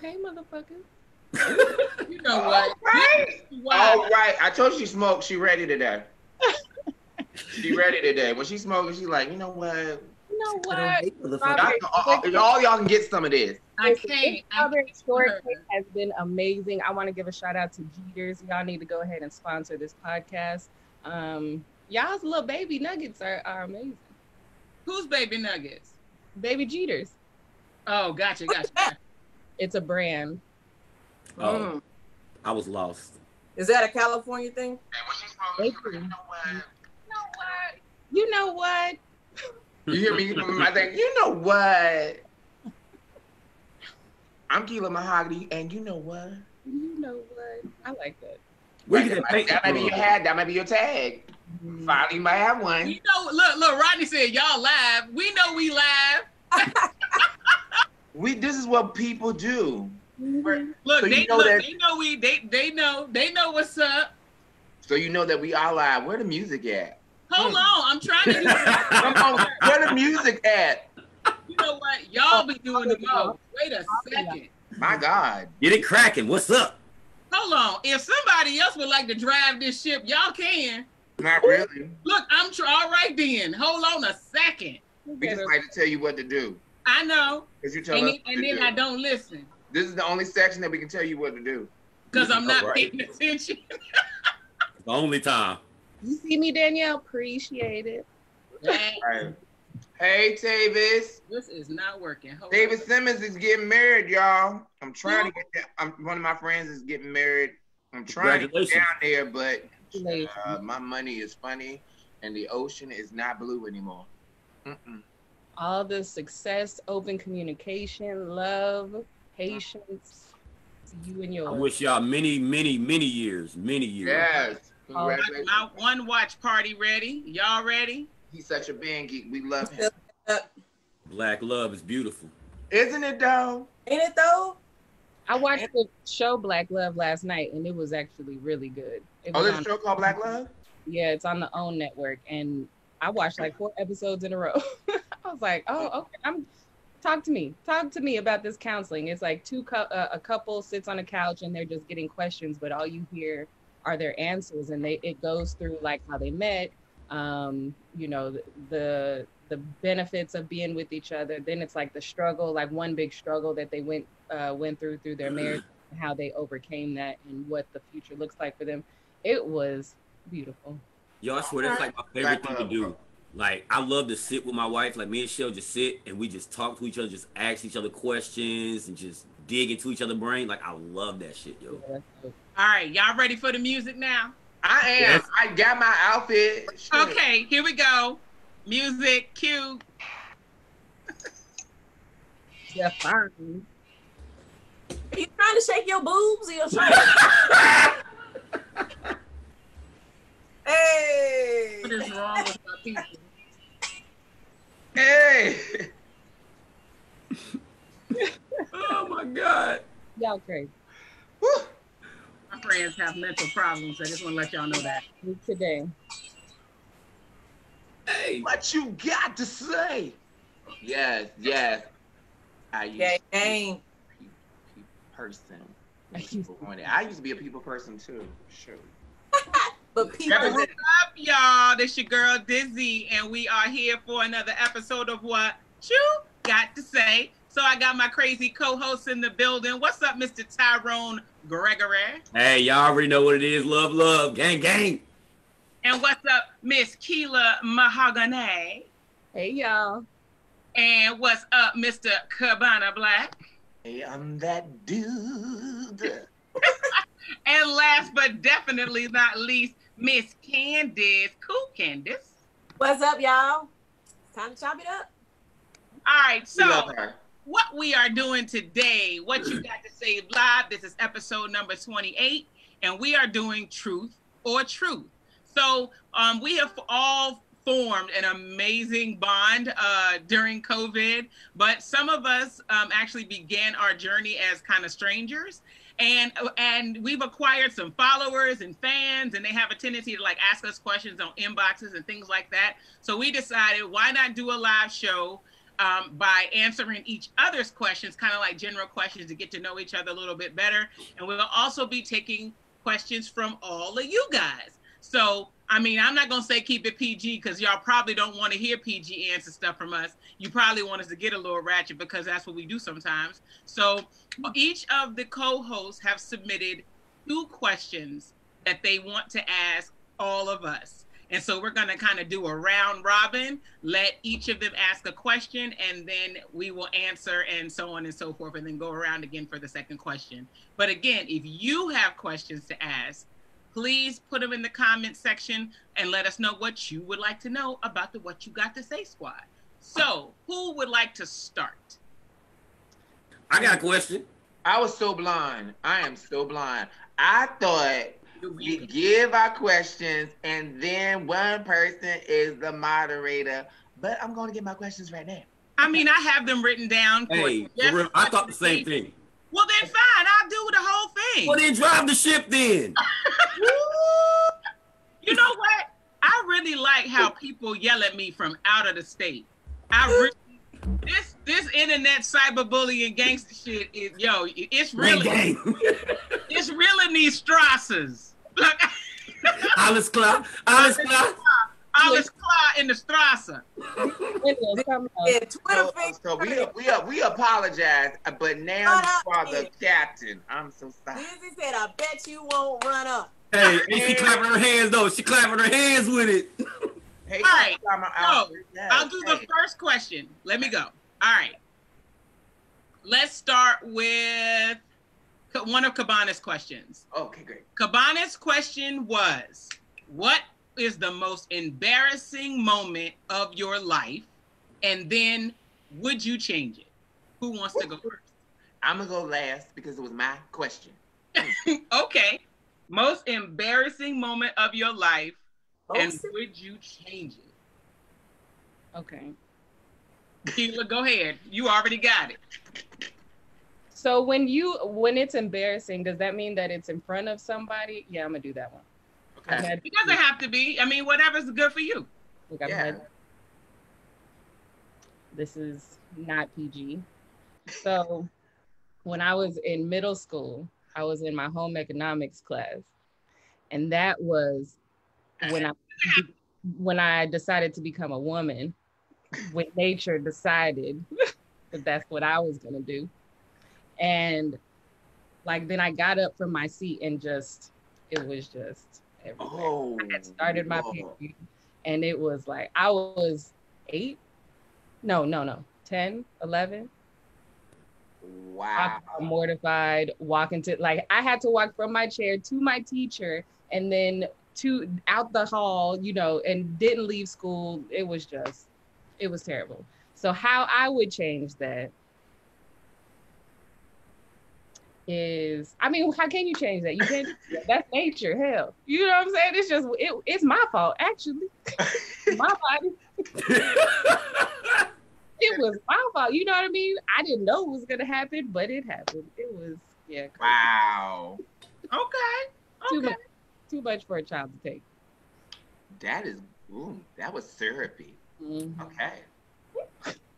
hey, motherfucker. You know what? All right. I told you she smoked. She ready today. She ready today. When she smoking, she's like, you know what? You know what? All y'all can get some of this. I can't. Strawberry shortcake has been amazing. I want to give a shout out to Jeters. Y'all need to go ahead and sponsor this podcast. Y'all's little baby nuggets are amazing. Who's baby nuggets? Baby Jeters. Oh, gotcha. It's a brand. Oh, I was lost. Is that a California thing? And when she's smoking, you know what? You know what? You hear me? I think, you know what? I'm Kela Mahogany, and you know what? You know what? I like that. That might be your hat. That might be your tag. Finally, you might have one. You know, look. Rodney said y'all live. We know we live. This is what people do. Mm-hmm. Look, so they know what's up. So you know that we are live. Where the music at? Hold on, I'm trying to. Come on, where the music at? You know what? Y'all be doing the most. Wait a second. My God. Get it cracking. What's up? Hold on. If somebody else would like to drive this ship, y'all can. Not really. Look, all right then. Hold on a second. We just like to tell you what to do. I know. Because you tell us and then I don't listen. This is the only section that we can tell you what to do. Because I'm not paying attention. The only time. You see me, Danielle? Appreciate it. Right. Hey, Tavis. This is not working. David Simmons is getting married, y'all. I'm trying to get that. One of my friends is getting married. I'm trying to get down there, but my money is funny, and the ocean is not blue anymore. All the success, open communication, love, patience. You and yours. I wish y'all many, many, many years. Many years. Yes. Congratulations. My one watch party ready. Y'all ready? He's such a band geek. We love him. Black love is beautiful. Isn't it though? Ain't it though? I watched the show Black Love last night, and it was actually really good. There's a show called Black Love? Yeah, it's on the OWN network, and I watched like 4 episodes in a row. I was like, oh, okay. Talk to me about this counseling. It's like a couple sits on a couch and they're just getting questions, but all you hear are their answers, and it goes through like how they met, you know, the benefits of being with each other. Then it's like the struggle, like one big struggle that they went through their marriage, and how they overcame that, and what the future looks like for them. It was beautiful. Yo, I swear that's like my favorite thing to do. Like, I love to sit with my wife. Like, me and Shell just sit and we just talk to each other, just ask each other questions and just dig into each other's brain. Like, I love that shit, yo. All right, y'all ready for the music now? I am. Yes. I got my outfit. Shit. Okay, here we go. Music, cue. Yeah, fine. Are you trying to shake your boobs or you're trying to... Hey! What is wrong with my people? Hey! Oh my God. Y'all crazy. Woo. My friends have mental problems. I just want to let y'all know that. Today. Hey. What you got to say? Yes. I used to be a person. I used to be a people person too. Sure. But people, what's up, y'all? This your girl Dizzy, and we are here for another episode of What You Got To Say. So I got my crazy co-host in the building. What's up, Mr. Tyrone Greggory? Hey, y'all already know what it is. Love, gang, gang. And what's up, Miss Kela Mahogany? Hey, y'all. And what's up, Mr. Cabana Blaq? Hey, I'm that dude. And last but definitely not least, Miss Candice. Cool, Candice. What's up, y'all? Time to chop it up. All right, so what we are doing today, What You Got To Say live, this is episode number 28, and we are doing Truth or Truth. So we have all formed an amazing bond during COVID, but some of us actually began our journey as kind of strangers. And we've acquired some followers and fans, and they have a tendency to like ask us questions on inboxes and things like that. So we decided, why not do a live show by answering each other's questions, kind of like general questions to get to know each other a little bit better. And we'll also be taking questions from all of you guys. So, I mean, I'm not going to say keep it PG because y'all probably don't want to hear PG answer stuff from us. You probably want us to get a little ratchet because that's what we do sometimes. So each of the co-hosts have submitted 2 questions that they want to ask all of us. And so we're going to kind of do a round robin, let each of them ask a question, and then we will answer and so on and so forth, and then go around again for the second question. But again, if you have questions to ask, please put them in the comment section and let us know what you would like to know about the What You Got To Say squad. So who would like to start? I got a question. I was so blind. I am so blind. I thought we give our questions and then one person is the moderator. But I'm going to get my questions right now. I mean, I have them written down. Hey, yes, I thought the same thing. Well, then fine. I'll do the whole thing. Well, then drive the ship then. You know what? I really like how people yell at me from out of the state. I really, this internet cyberbullying gangster shit is, yo, it's really, it's really these Strassers. Like, Alles klar. Alles klar. Alles klar in the Strasse. So we apologize, but now you are the captain. I'm so sorry. Lizzie said, I bet you won't run up. Hey, and she clapping her hands though. She clapping her hands with it. Hey, all right, so I'll do the first question. Let me go. All right. Let's start with one of Cabana's questions. Okay, great. Cabana's question was, what is the most embarrassing moment of your life? And then, would you change it? Who wants to go first? I'm going to go last because it was my question. Okay. Most embarrassing moment of your life, and would you change it? Okay. Kela, go ahead. You already got it. So when it's embarrassing, does that mean that it's in front of somebody? Yeah, I'm gonna do that one. Okay. It doesn't have to be. I mean, whatever's good for you. Yeah. This is not PG. So when I was in middle school, I was in my home economics class. And that was when I decided to become a woman, when nature decided that that's what I was gonna do. And like, then I got up from my seat and it was just everywhere. Oh, I had started my period and it was like, I was 10, 11. Wow. I was mortified, walking to, like, I had to walk from my chair to my teacher and then out the hall, and didn't leave school. It was terrible. So how I would change that is, I mean, how can you change that? You can't. That's nature. Hell, you know what I'm saying? It's just it's my fault, actually. My body. It was my fault. You know what I mean? I didn't know it was gonna happen, but it happened. It was crazy. Wow. Okay. Too much for a child to take. That was therapy. Mm-hmm. Okay.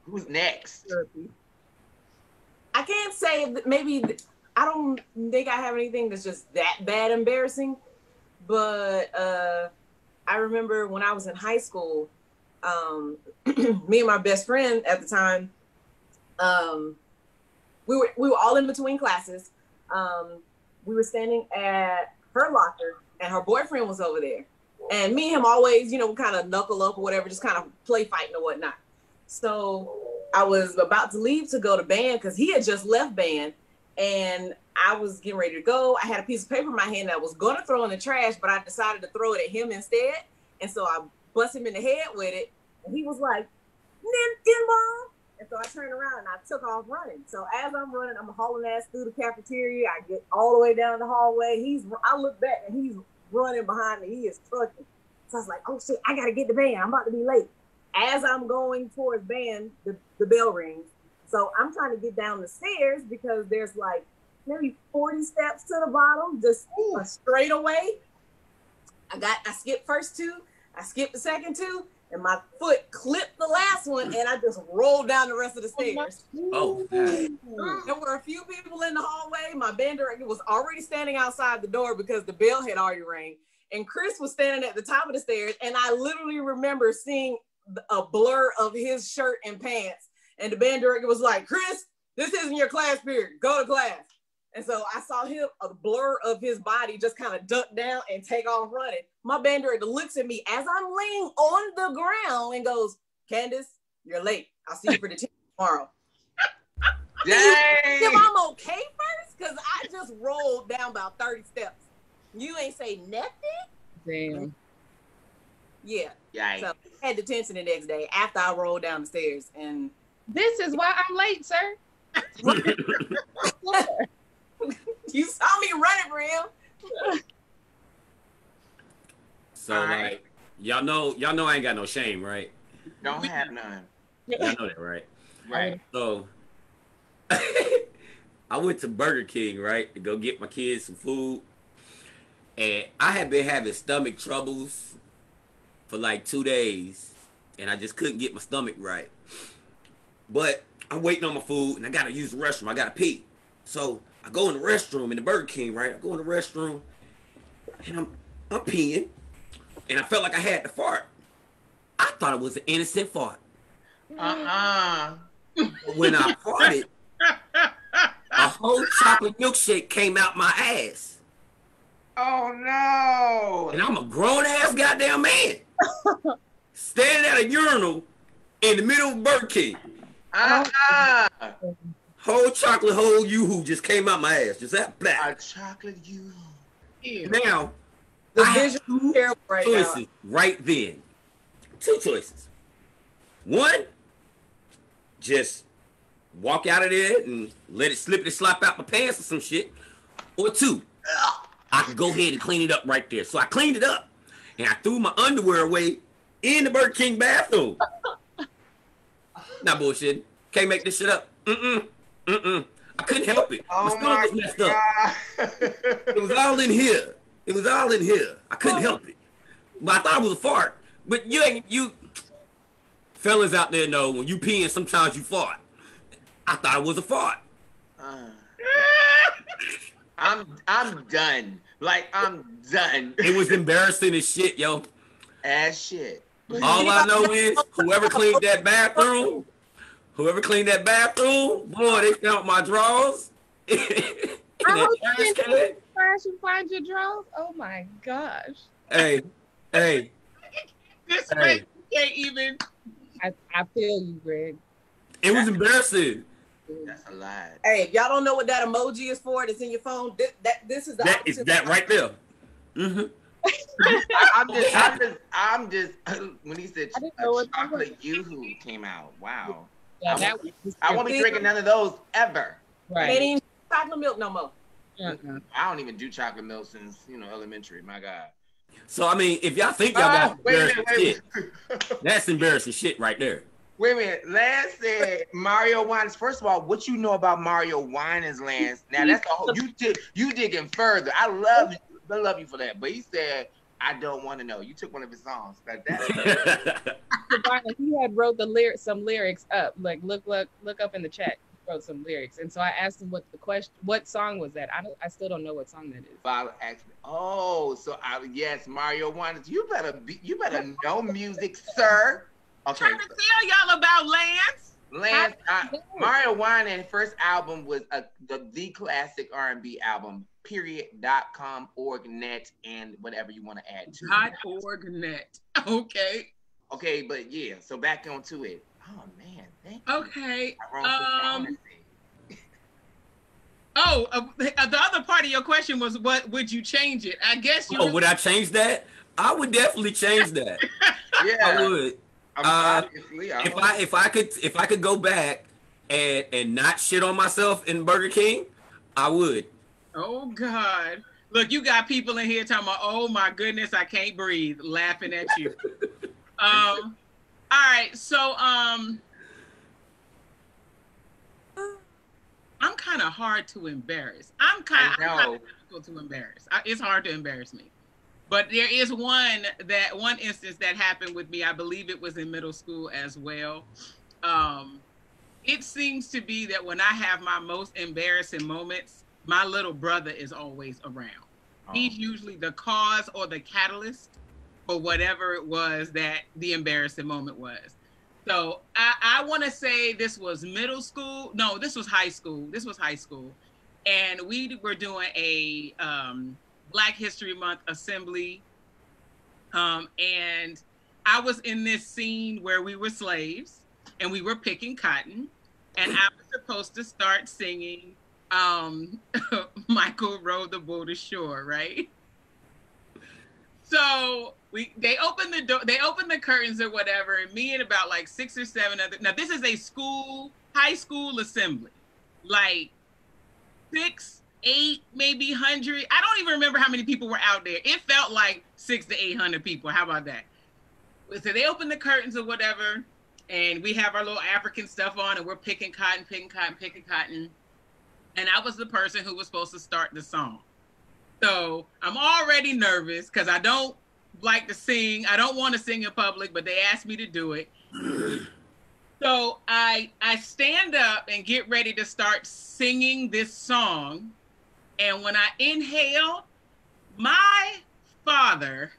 Who's next? Therapy. I can't say that maybe. I don't think I have anything that's just that bad embarrassing, but I remember when I was in high school, me and my best friend at the time, we were all in between classes. We were standing at her locker and her boyfriend was over there. And me and him always, kind of knuckle up or whatever, just kind of play fighting or whatnot. So I was about to leave to go to band because he had just left band. And I was getting ready to go. I had a piece of paper in my hand that I was going to throw in the trash, but I decided to throw it at him instead. And so I bust him in the head with it. And he was like, Mom. And so I turned around and I took off running. So as I'm running, I'm hauling ass through the cafeteria. I get all the way down the hallway. I look back and he's running behind me. He is trucking. So I was like, oh shit, I got to get the band. I'm about to be late. As I'm going towards band, the bell rings. So I'm trying to get down the stairs because there's like maybe 40 steps to the bottom, just straight away. I skipped first 2, I skipped the second 2, and my foot clipped the last one, and I just rolled down the rest of the stairs. Oh, God. There were a few people in the hallway. My band director was already standing outside the door because the bell had already rang. And Chris was standing at the top of the stairs, and I literally remember seeing a blur of his shirt and pants. And the band director was like, "Chris, this isn't your class period. Go to class." And so I saw him, a blur of his body just kind of duck down and take off running. My band director looks at me as I'm laying on the ground and goes, "Candice, you're late. I'll see you for the team tomorrow." If I'm okay first, because I just rolled down about 30 steps. You ain't say nothing? Damn. Yeah. Yikes. So I had detention the next day after I rolled down the stairs. And this is why I'm late, sir. You saw me running for him. So like y'all know I ain't got no shame, right? Don't have none. Y'all know that, right? Right. So I went to Burger King, right, to go get my kids some food. And I had been having stomach troubles for like 2 days. And I just couldn't get my stomach right. But I'm waiting on my food and I gotta use the restroom. I gotta pee. So I go in the restroom in the Burger King, right? I go in the restroom and I'm peeing. And I felt like I had to fart. I thought it was an innocent fart. When I farted, a whole chocolate milkshake came out my ass. Oh no! And I'm a grown ass goddamn man, standing at a urinal in the middle of Burger King. Whole chocolate, whole yoo-hoo just came out my ass. Just that black. A chocolate yoo-hoo. Now, The I have vision two terrible right choices now. right then. Two choices. One, just walk out of there and let it slap out my pants or some shit. Or two, I could go ahead and clean it up right there. So I cleaned it up and I threw my underwear away in the Burger King bathroom. Not bullshit. Can't make this shit up. I couldn't help it. My stomach was messed up. It was all in here. I couldn't help it. But I thought it was a fart. But you fellas out there know when you peeing, sometimes you fart. I thought it was a fart. I'm done. Like, I'm done. It was embarrassing as shit, yo. As shit. All I know is whoever cleaned that bathroom, boy, they found my drawers. I hope you didn't crash and find your drawers. Oh my gosh. Hey. This way you can't even. I feel you, Greg. It was embarrassing. That's a lie. Hey, if y'all don't know what that emoji is for, that's in your phone. This is the that is that right there. Mm-hmm. I'm just when he said chocolate yoo-hoo came out. Wow. Yeah, I won't be drinking none of those ever. Right. They ain't chocolate milk no more. I don't even do chocolate milk since elementary. My God. So I mean, if y'all think y'all got embarrassing wait. shit, that's embarrassing shit right there. Wait a minute. Lance said Mario Winans. First of all, what you know about Mario Winans, Lance? Now that's a whole you digging further. I love you for that. But he said, I don't want to know. You took one of his songs. Like that. He had wrote some lyrics up. Like look up in the chat. He wrote some lyrics, and so I asked him what song was that. I still don't know what song that is. Bob asked me, yes, Mario Winans. You better know music, sir. Okay. Trying to tell y'all about Lance. Mario Winans' first album was the classic R&B album. .com, .org.net, and whatever you want to add to it. .org.net. Okay. Okay, but yeah. So back onto it. Oh man, thank you. Okay. The other part of your question was, what would you change it? I guess you. Would I change that? I would definitely change that. Yeah, I would. If I could go back and not shit on myself in Burger King, I would. Oh God! Look, you got people in here talking about, "Oh my goodness, I can't breathe," laughing at you. All right, so I'm kind of hard to embarrass. I'm kind of difficult to embarrass. It's hard to embarrass me. But there is one instance that happened with me. I believe it was in middle school as well. It seems to be that when I have my most embarrassing moments, my little brother is always around. Oh. He's usually the cause or the catalyst for whatever it was that the embarrassing moment was. So I want to say this was middle school. No, this was high school. And we were doing a Black History Month assembly. And I was in this scene where we were slaves and we were picking cotton. And I was supposed to start singing Michael Rowed the Boat Ashore, right? So they opened the door, they opened the curtains or whatever, and me and about like 6 or 7 other. Now this is a high school assembly, like 6, 8, maybe 100. I don't even remember how many people were out there. It felt like 600 to 800 people. How about that? So they opened the curtains or whatever, and we have our little African stuff on, and we're picking cotton. And I was the person who was supposed to start the song. So I'm already nervous because I don't like to sing. I don't want to sing in public, but they asked me to do it. So I stand up and get ready to start singing this song. And when I inhale, my father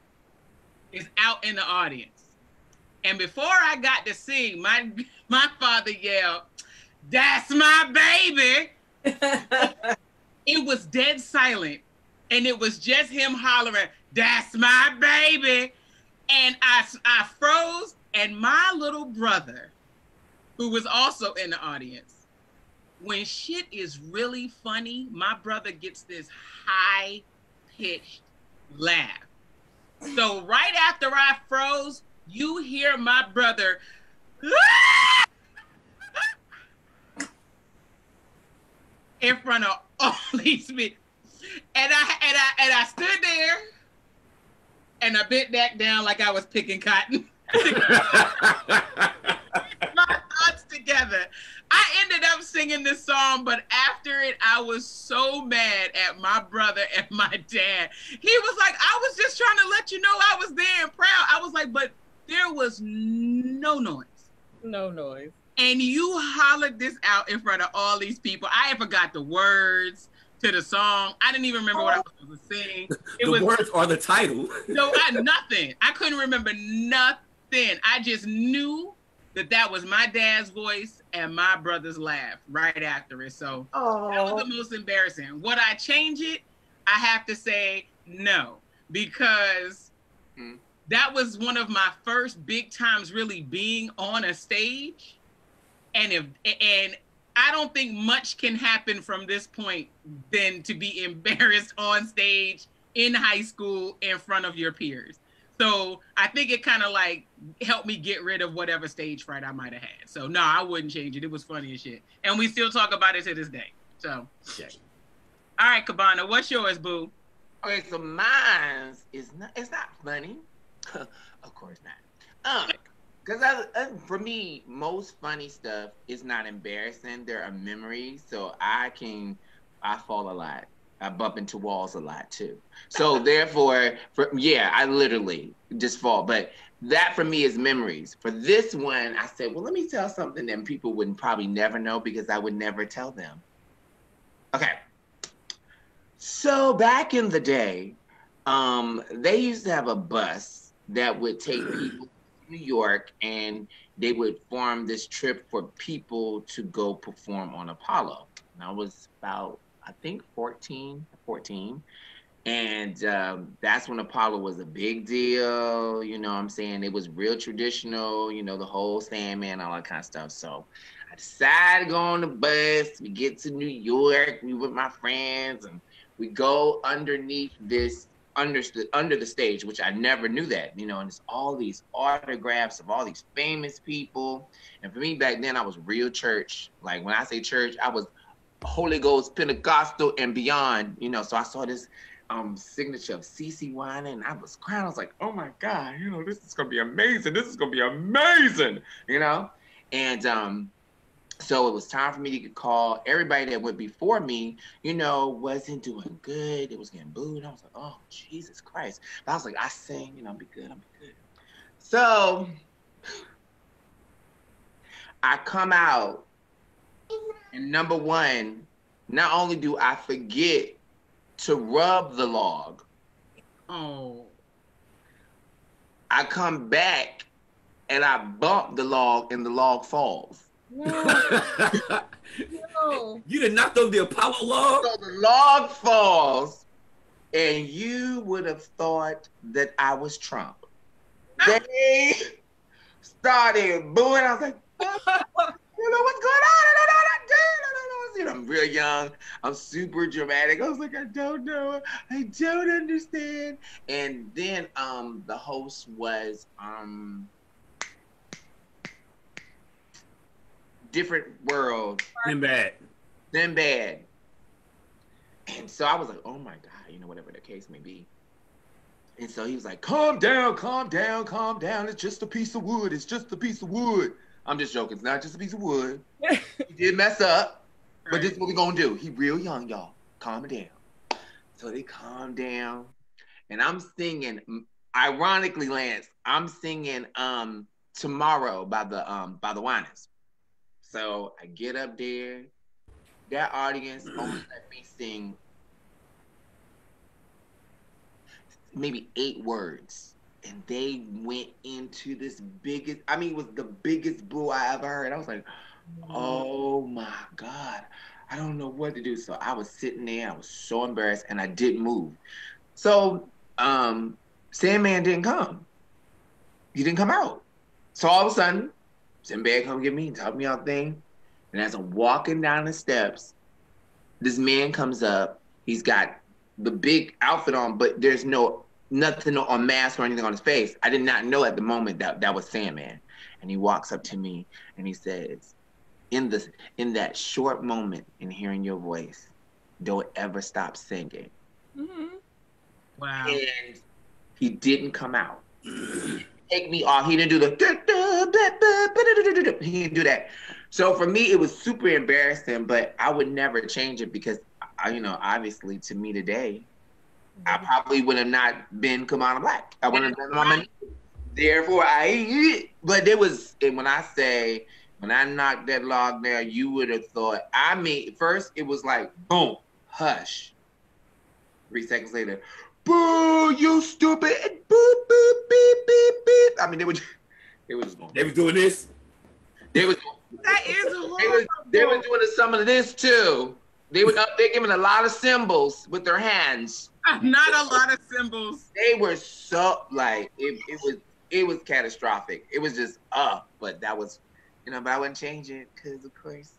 is out in the audience. And before I got to sing, my father yelled, "That's my baby." It was dead silent. And it was just him hollering, "That's my baby." And I froze, and my little brother, who was also in the audience, when shit is really funny, my brother gets this high-pitched laugh. So right after I froze, you hear my brother, in front of all these people. And I stood there and I bent back down like I was picking cotton. My thoughts together. I ended up singing this song, but after it, I was so mad at my brother and my dad. He was like, "I was just trying to let you know I was there and proud." I was like, "But there was no noise." No noise. And you hollered this out in front of all these people. I forgot the words to the song. I didn't even remember what I was supposed to sing. The words are the title. No, nothing. I couldn't remember nothing. I just knew that was my dad's voice and my brother's laugh right after it. So that was the most embarrassing. Would I change it? I have to say no, because that was one of my first big times really being on a stage. And I don't think much can happen from this point than to be embarrassed on stage in high school in front of your peers. So I think it kind of like helped me get rid of whatever stage fright I might have had. So no, I wouldn't change it. It was funny as shit. And we still talk about it to this day. So, yeah. All right, Cabana, what's yours, boo? Okay, so mine it's not funny. Of course not. Because for me, most funny stuff is not embarrassing. There are memories, so I fall a lot. I bump into walls a lot too. So therefore, I literally just fall. But that for me is memories. For this one, I said, well, let me tell something that people would probably never know because I would never tell them. Okay. So back in the day, they used to have a bus that would take people to New York, and they would form this trip for people to go perform on Apollo. And I was about, I think 14. And that's when Apollo was a big deal. You know what I'm saying? It was real traditional, you know, the whole Sandman, all that kind of stuff. So I decided to go on the bus. We get to New York. We with my friends, and we go underneath this, under the stage, which I never knew that, you know, and it's all these autographs of all these famous people. And for me back then, I was real church. Like when I say church, I was Holy Ghost, Pentecostal, and beyond, you know. So I saw this signature of CeCe Winans, and I was crying. I was like, oh my God, you know, this is gonna be amazing. This is gonna be amazing, you know. And So it was time for me to get called. Everybody that went before me, you know, wasn't doing good. It was getting booed. I was like, oh, Jesus Christ. But I was like, I sing, you know, I'll be good. So I come out, and number one, not only do I forget to rub the log, I come back and I bump the log and the log falls. No. You did knock over the Apollo log? So the log falls, and you would have thought that I was Trump. They started booing. I was like, you know what's going on? You know, I'm real young. I'm super dramatic. I was like, I don't know. I don't understand. And then the host was different world. Then bad. And so I was like, oh my God, you know, whatever the case may be. And so he was like, calm down. It's just a piece of wood. I'm just joking. It's not just a piece of wood. He did mess up, but this is what we're going to do. He real young, y'all. Calm it down. So they calm down. And I'm singing, ironically, Lance, I'm singing Tomorrow by the Winans. So I get up there. That audience only let me sing maybe 8 words. And they went into this biggest, I mean, it was the biggest boo I ever heard. I was like, oh my God, I don't know what to do. So I was sitting there, I was so embarrassed, and I didn't move. So Sandman didn't come. He didn't come out. So all of a sudden, Sandman come get me and taught me our thing. And as I'm walking down the steps, this man comes up. He's got the big outfit on, but there's nothing on mask or anything on his face. I did not know at the moment that was Sandman. And he walks up to me and he says, in that short moment in hearing your voice, don't ever stop singing. Mm-hmm. Wow. And he didn't come out. Take me off. He didn't do he didn't do that. So for me, it was super embarrassing, but I would never change it because, you know, obviously to me today, I probably would have not been Kamala Blaq. I wouldn't have been Mama. Therefore, but there was, and when I knocked that log down, you would have thought, I mean, first it was like, boom, hush. 3 seconds later, boo, you stupid, and boop, boop, beep, beep, beep. I mean, they was doing this. That is horrible. They were doing some of this too. They're giving a lot of symbols with their hands. Not a lot of symbols. They were so like it was catastrophic. It was just but that was, you know, but I wouldn't change it because of course.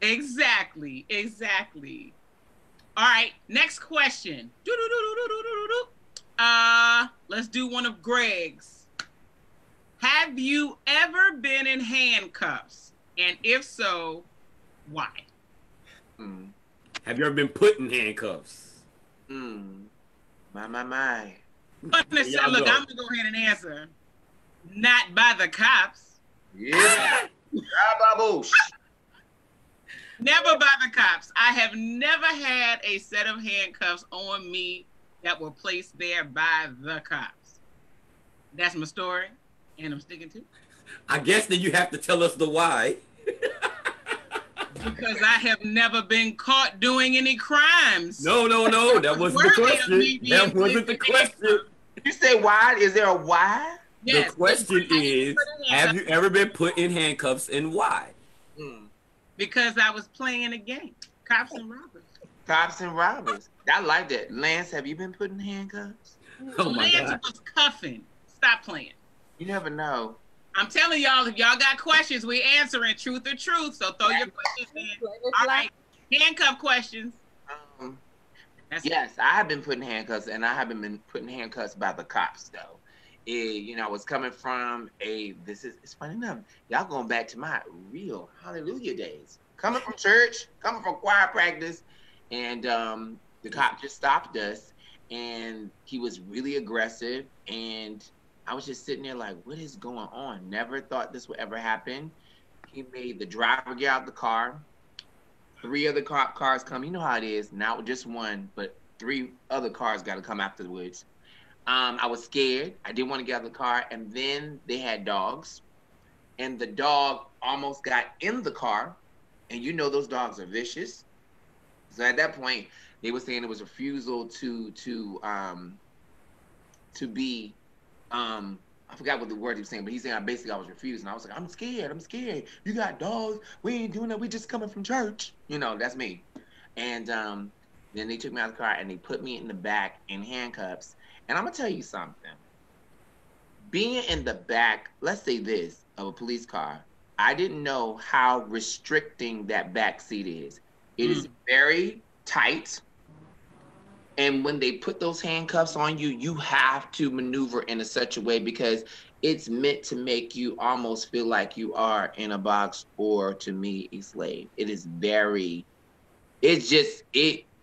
Exactly. All right, next question. Let's do one of Greg's. Have you ever been in handcuffs? And if so, why? Have you ever been put in handcuffs? My. Look, I'm going to go ahead and answer. Not by the cops. Yeah. Never by the cops. I have never had a set of handcuffs on me that were placed there by the cops. That's my story, and I'm sticking to it. I guess then you have to tell us the why. Because I have never been caught doing any crimes. No. That wasn't the question. That wasn't the question. You say why? Is there a why? Yes. The question is, have you ever been put in handcuffs and why? Because I was playing a game. Cops and robbers. I like that. Lance, have you been put in handcuffs? Oh my God. Lance was cuffing. Stop playing. You never know. I'm telling y'all, if y'all got questions, we answering truth or truth. So throw your questions in. All right. Handcuff questions. Yes, I have been put in handcuffs, and I haven't been put in handcuffs by the cops, though. You know, I was coming from it's funny enough, y'all going back to my real hallelujah days. Coming from church, coming from choir practice, and the cop just stopped us, and he was really aggressive, and I was just sitting there like, what is going on? Never thought this would ever happen. He made the driver get out of the car. 3 other cars come. You know how it is. Not just one, but 3 other cars got to come afterwards. I was scared. I didn't want to get out of the car. And then they had dogs. And the dog almost got in the car. And you know those dogs are vicious. So at that point, they were saying it was refusal to be, I forgot what the word he was saying, but he's saying basically I was refused. And I was like, I'm scared. You got dogs. We ain't doing that. We just coming from church. You know, that's me. And then they took me out of the car and they put me in the back in handcuffs. And I'm going to tell you something. Being in the back, let's say this, of a police car, I didn't know how restricting that back seat is. It is very tight. And when they put those handcuffs on you, you have to maneuver in such a way because it's meant to make you almost feel like you are in a box or, to me, a slave. It is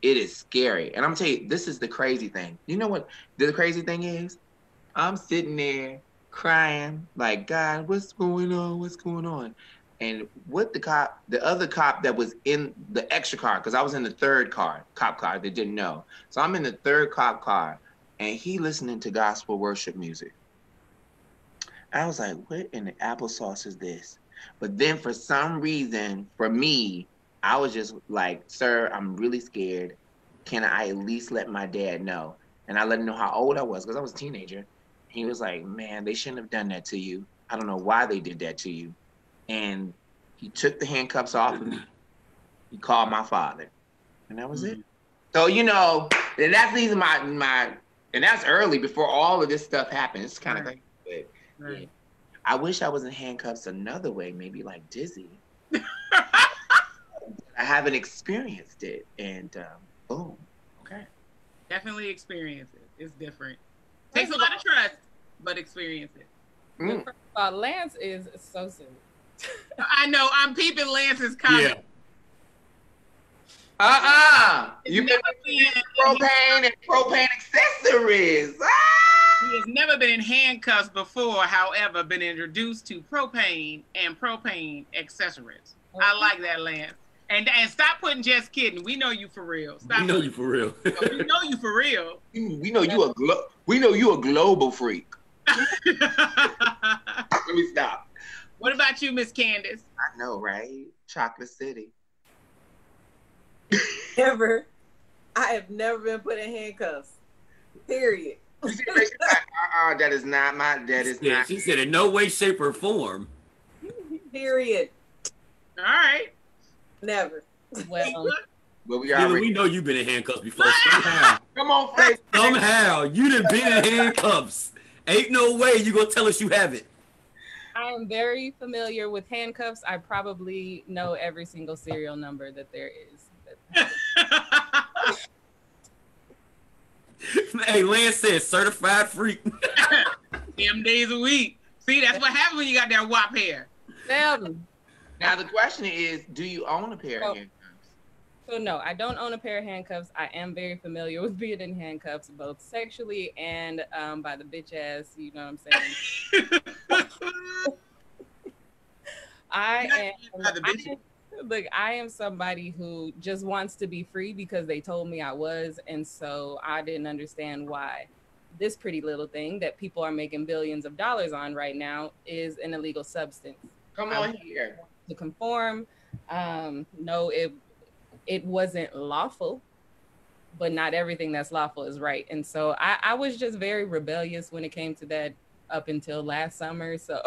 it is scary. And I'm gonna tell you, this is the crazy thing. You know what the crazy thing is? I'm sitting there crying like, God, what's going on? What's going on? And what the other cop that was in the extra car, because I was in the third cop car, they didn't know. So I'm in the third cop car, and he listening to gospel worship music. I was like, what in the applesauce is this? But then for some reason, for me, I was just like, sir, I'm really scared. Can I at least let my dad know? And I let him know how old I was, because I was a teenager. He was like, man, they shouldn't have done that to you. I don't know why they did that to you. And he took the handcuffs off of me. He called my father. And that was it. So, you know, and that's even my and that's early before all of this stuff happened. It's kind of like, yeah. I wish I was in handcuffs another way, maybe like Dizzy. I haven't experienced it. And boom. Okay. Definitely experience it. It's different. Takes a lot of trust, but experience it. First of all, Lance is so silly. I know. I'm peeping Lance's comment. Yeah. You never been propane and propane accessories. He has never been in handcuffs before, however, been introduced to propane and propane accessories. Okay. I like that, Lance. And stop putting just kidding. We know you for real. Stop. We know you for real. We know you for real. We know you a global freak. Let me stop. What about you, Miss Candice? I know, right? Chocolate City. I have never been put in handcuffs. Period. That is not. She said in no way, shape, or form. Period. All right. Never. Well, we know you've been in handcuffs before. Somehow. Come on, Frank. Somehow you done been in handcuffs. Ain't no way you gonna tell us you haven't. I am very familiar with handcuffs. I probably know every single serial number that there is. Hey, Lance says certified freak. Them days a week. See, that's what happens when you got that wop hair. Now the question is, do you own a pair of handcuffs? So no, I don't own a pair of handcuffs. I am very familiar with being in handcuffs, both sexually and by the bitch ass. You know what I'm saying? I am somebody who just wants to be free because they told me I was, and so I didn't understand why this pretty little thing that people are making billions of dollars on right now is an illegal substance. Come on here. To conform. No, it wasn't lawful, but not everything that's lawful is right. And so I was just very rebellious when it came to that up until last summer. So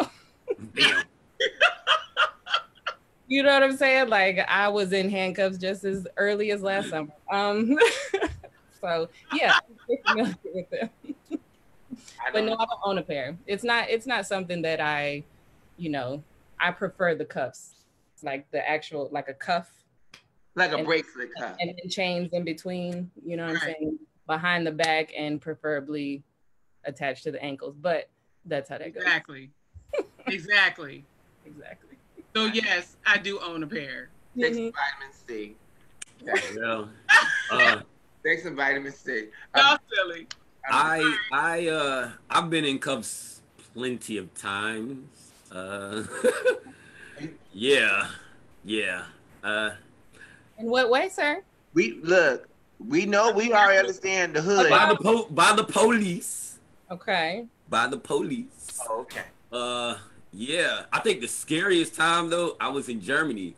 you know what I'm saying? Like I was in handcuffs just as early as last summer. So yeah, I'm familiar with them. But no, I don't own a pair. It's not something that I prefer the cuffs, like the actual, like a cuff. Like a bracelet cuff. And chains in between, you know what I'm saying? Behind the back and preferably attached to the ankles. But that's how that goes. Exactly. So yes, I do own a pair. Take some vitamin C. Take some vitamin C. Y'all silly. I've been in cuffs plenty of times. Yeah. In what way, sir? We know we already understand the hood. By the police. Okay. By the police. Oh, okay. Yeah. I think the scariest time though, I was in Germany,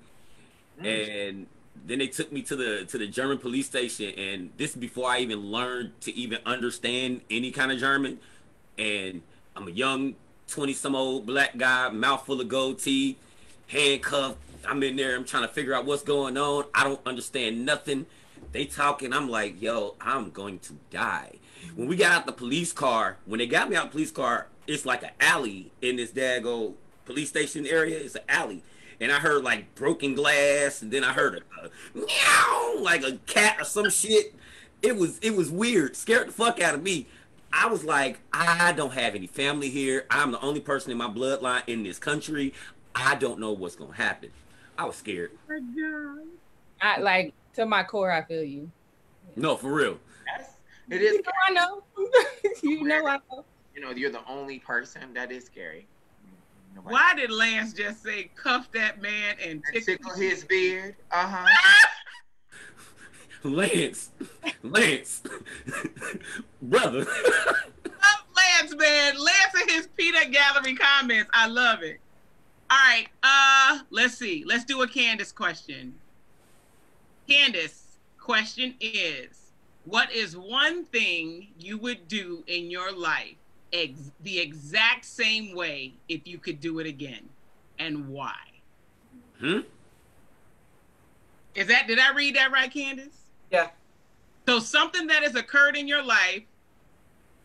and then they took me to the German police station, and this is before I even learned to even understand any kind of German. And I'm a young 20-some-old black guy, mouth full of gold teeth, handcuffed. I'm in there. I'm trying to figure out what's going on. I don't understand nothing. They talking. I'm like, yo, I'm going to die. When we got out the police car, when they got me out the police car, it's like an alley in this daggone police station area. It's an alley. And I heard like broken glass, and then I heard a meow, like a cat or some shit. It was weird. Scared the fuck out of me. I was like, I don't have any family here. I'm the only person in my bloodline in this country. I don't know what's gonna happen. I was scared. Oh my God. I like to my core. I feel you. No, for real. It is. You know, I know. You know I know. You know, you're the only person that is scary. Nobody. Why did Lance just say cuff that man and tickle his beard? Lance, brother. Love Lance, man. Lance and his peanut gallery comments. I love it. All right. Let's see. Let's do a Candice question. Candice, question is, what is one thing you would do in your life the exact same way if you could do it again, and why? Did I read that right, Candice? Yeah. So something that has occurred in your life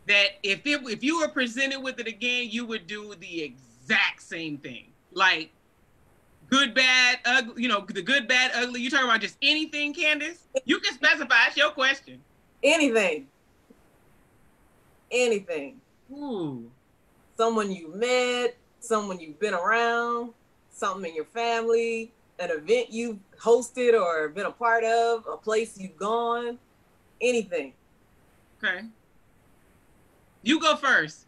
that if you were presented with it again, you would do the exact same thing. Like good, bad, ugly, you know, the good, bad, ugly. You talking about just anything, Candice? You can specify. It's your question. Anything. Ooh. Someone you met, someone you've been around, something in your family, an event you've hosted or been a part of, a place you've gone, anything. Okay. You go first.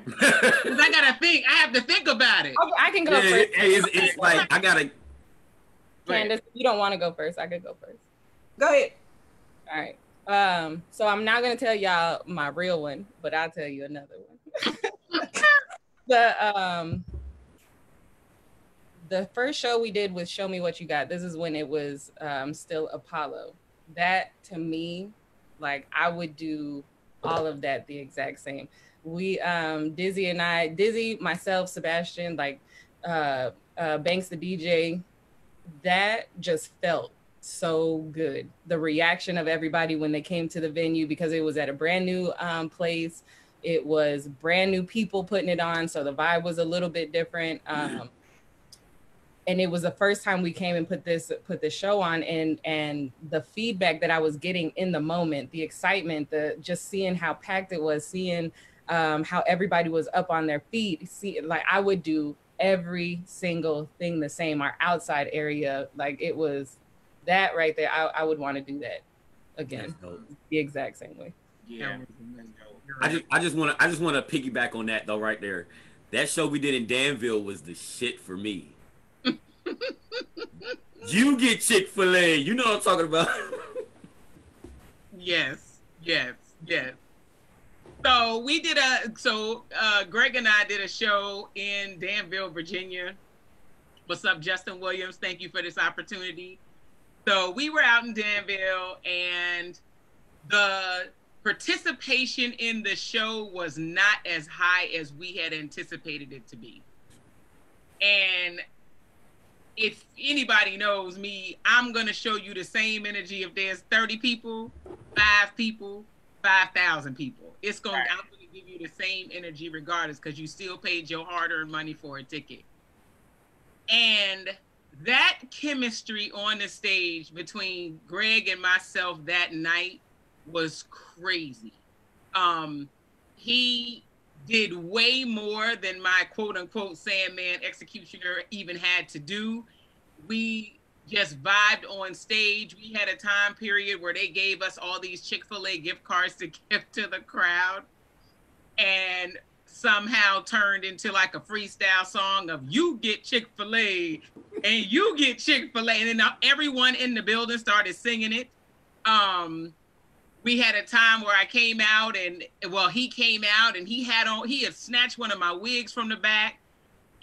Because I gotta think. I have to think about it. Okay, I can go first. It's like I gotta. Candice, if you don't want to go first, I could go first. Go ahead. All right. So I'm not gonna tell y'all my real one, but I'll tell you another one. The first show we did was Show Me What You Got. This is when it was still Apollo. That to me, like I would do all of that the exact same. We Dizzy, myself, Sebastian, like Banks the DJ, that just felt so good. The reaction of everybody when they came to the venue, because it was at a brand new place. It was brand new people putting it on, so the vibe was a little bit different. And it was the first time we came and put this show on, and the feedback that I was getting in the moment, the excitement, just seeing how packed it was, seeing how everybody was up on their feet. Like I would do every single thing the same. Our outside area, like it was that right there. I would want to do that again, the exact same way. Yeah. I just want to piggyback on that though, right there. That show we did in Danville was the shit for me. You get Chick-fil-A. You know what I'm talking about. Yes. So we did Greg and I did a show in Danville, Virginia. What's up, Justin Williams? Thank you for this opportunity. So we were out in Danville, and the participation in the show was not as high as we had anticipated it to be. And if anybody knows me, I'm going to show you the same energy if there's 30 people, 5 people, 5,000 people. I'm going to give you the same energy regardless, because you still paid your hard-earned money for a ticket. And that chemistry on the stage between Greg and myself that night was crazy. He did way more than my quote-unquote Sandman executioner even had to do. We just vibed on stage. We had a time period where they gave us all these Chick-fil-A gift cards to give to the crowd. And somehow turned into like a freestyle song of you get Chick-fil-A and you get Chick-fil-A. And then everyone in the building started singing it. We had a time where I came out and, well, he came out and he had snatched one of my wigs from the back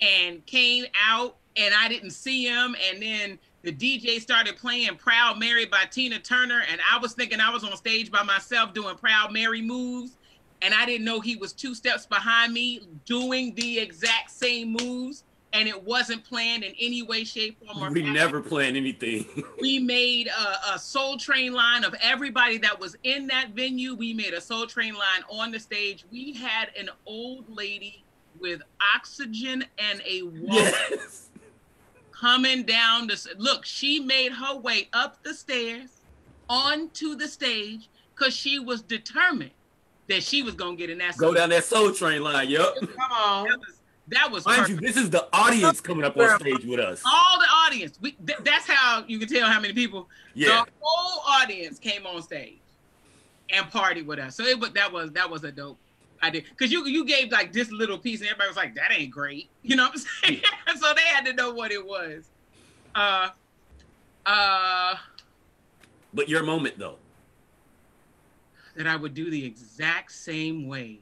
and came out and I didn't see him. And then the DJ started playing Proud Mary by Tina Turner. And I was thinking I was on stage by myself doing Proud Mary moves. And I didn't know he was 2 steps behind me doing the exact same moves. And it wasn't planned in any way, shape, form, or fashion. We never planned anything. We made a Soul Train line of everybody that was in that venue. We made a Soul Train line on the stage. We had an old lady with oxygen and a walker coming down look, she made her way up the stairs onto the stage because she was determined that she was going to get in that Go down that Soul Train line, yup. Come on. That was mind perfect. you, this is the audience coming up on stage with us. All the audience. That's how you can tell how many people. Yeah. The whole audience came on stage and partied with us. So that was a dope idea. Because you gave like this little piece and everybody was like, that ain't great. You know what I'm saying? Yeah. So they had to know what it was. But your moment though. That I would do the exact same way.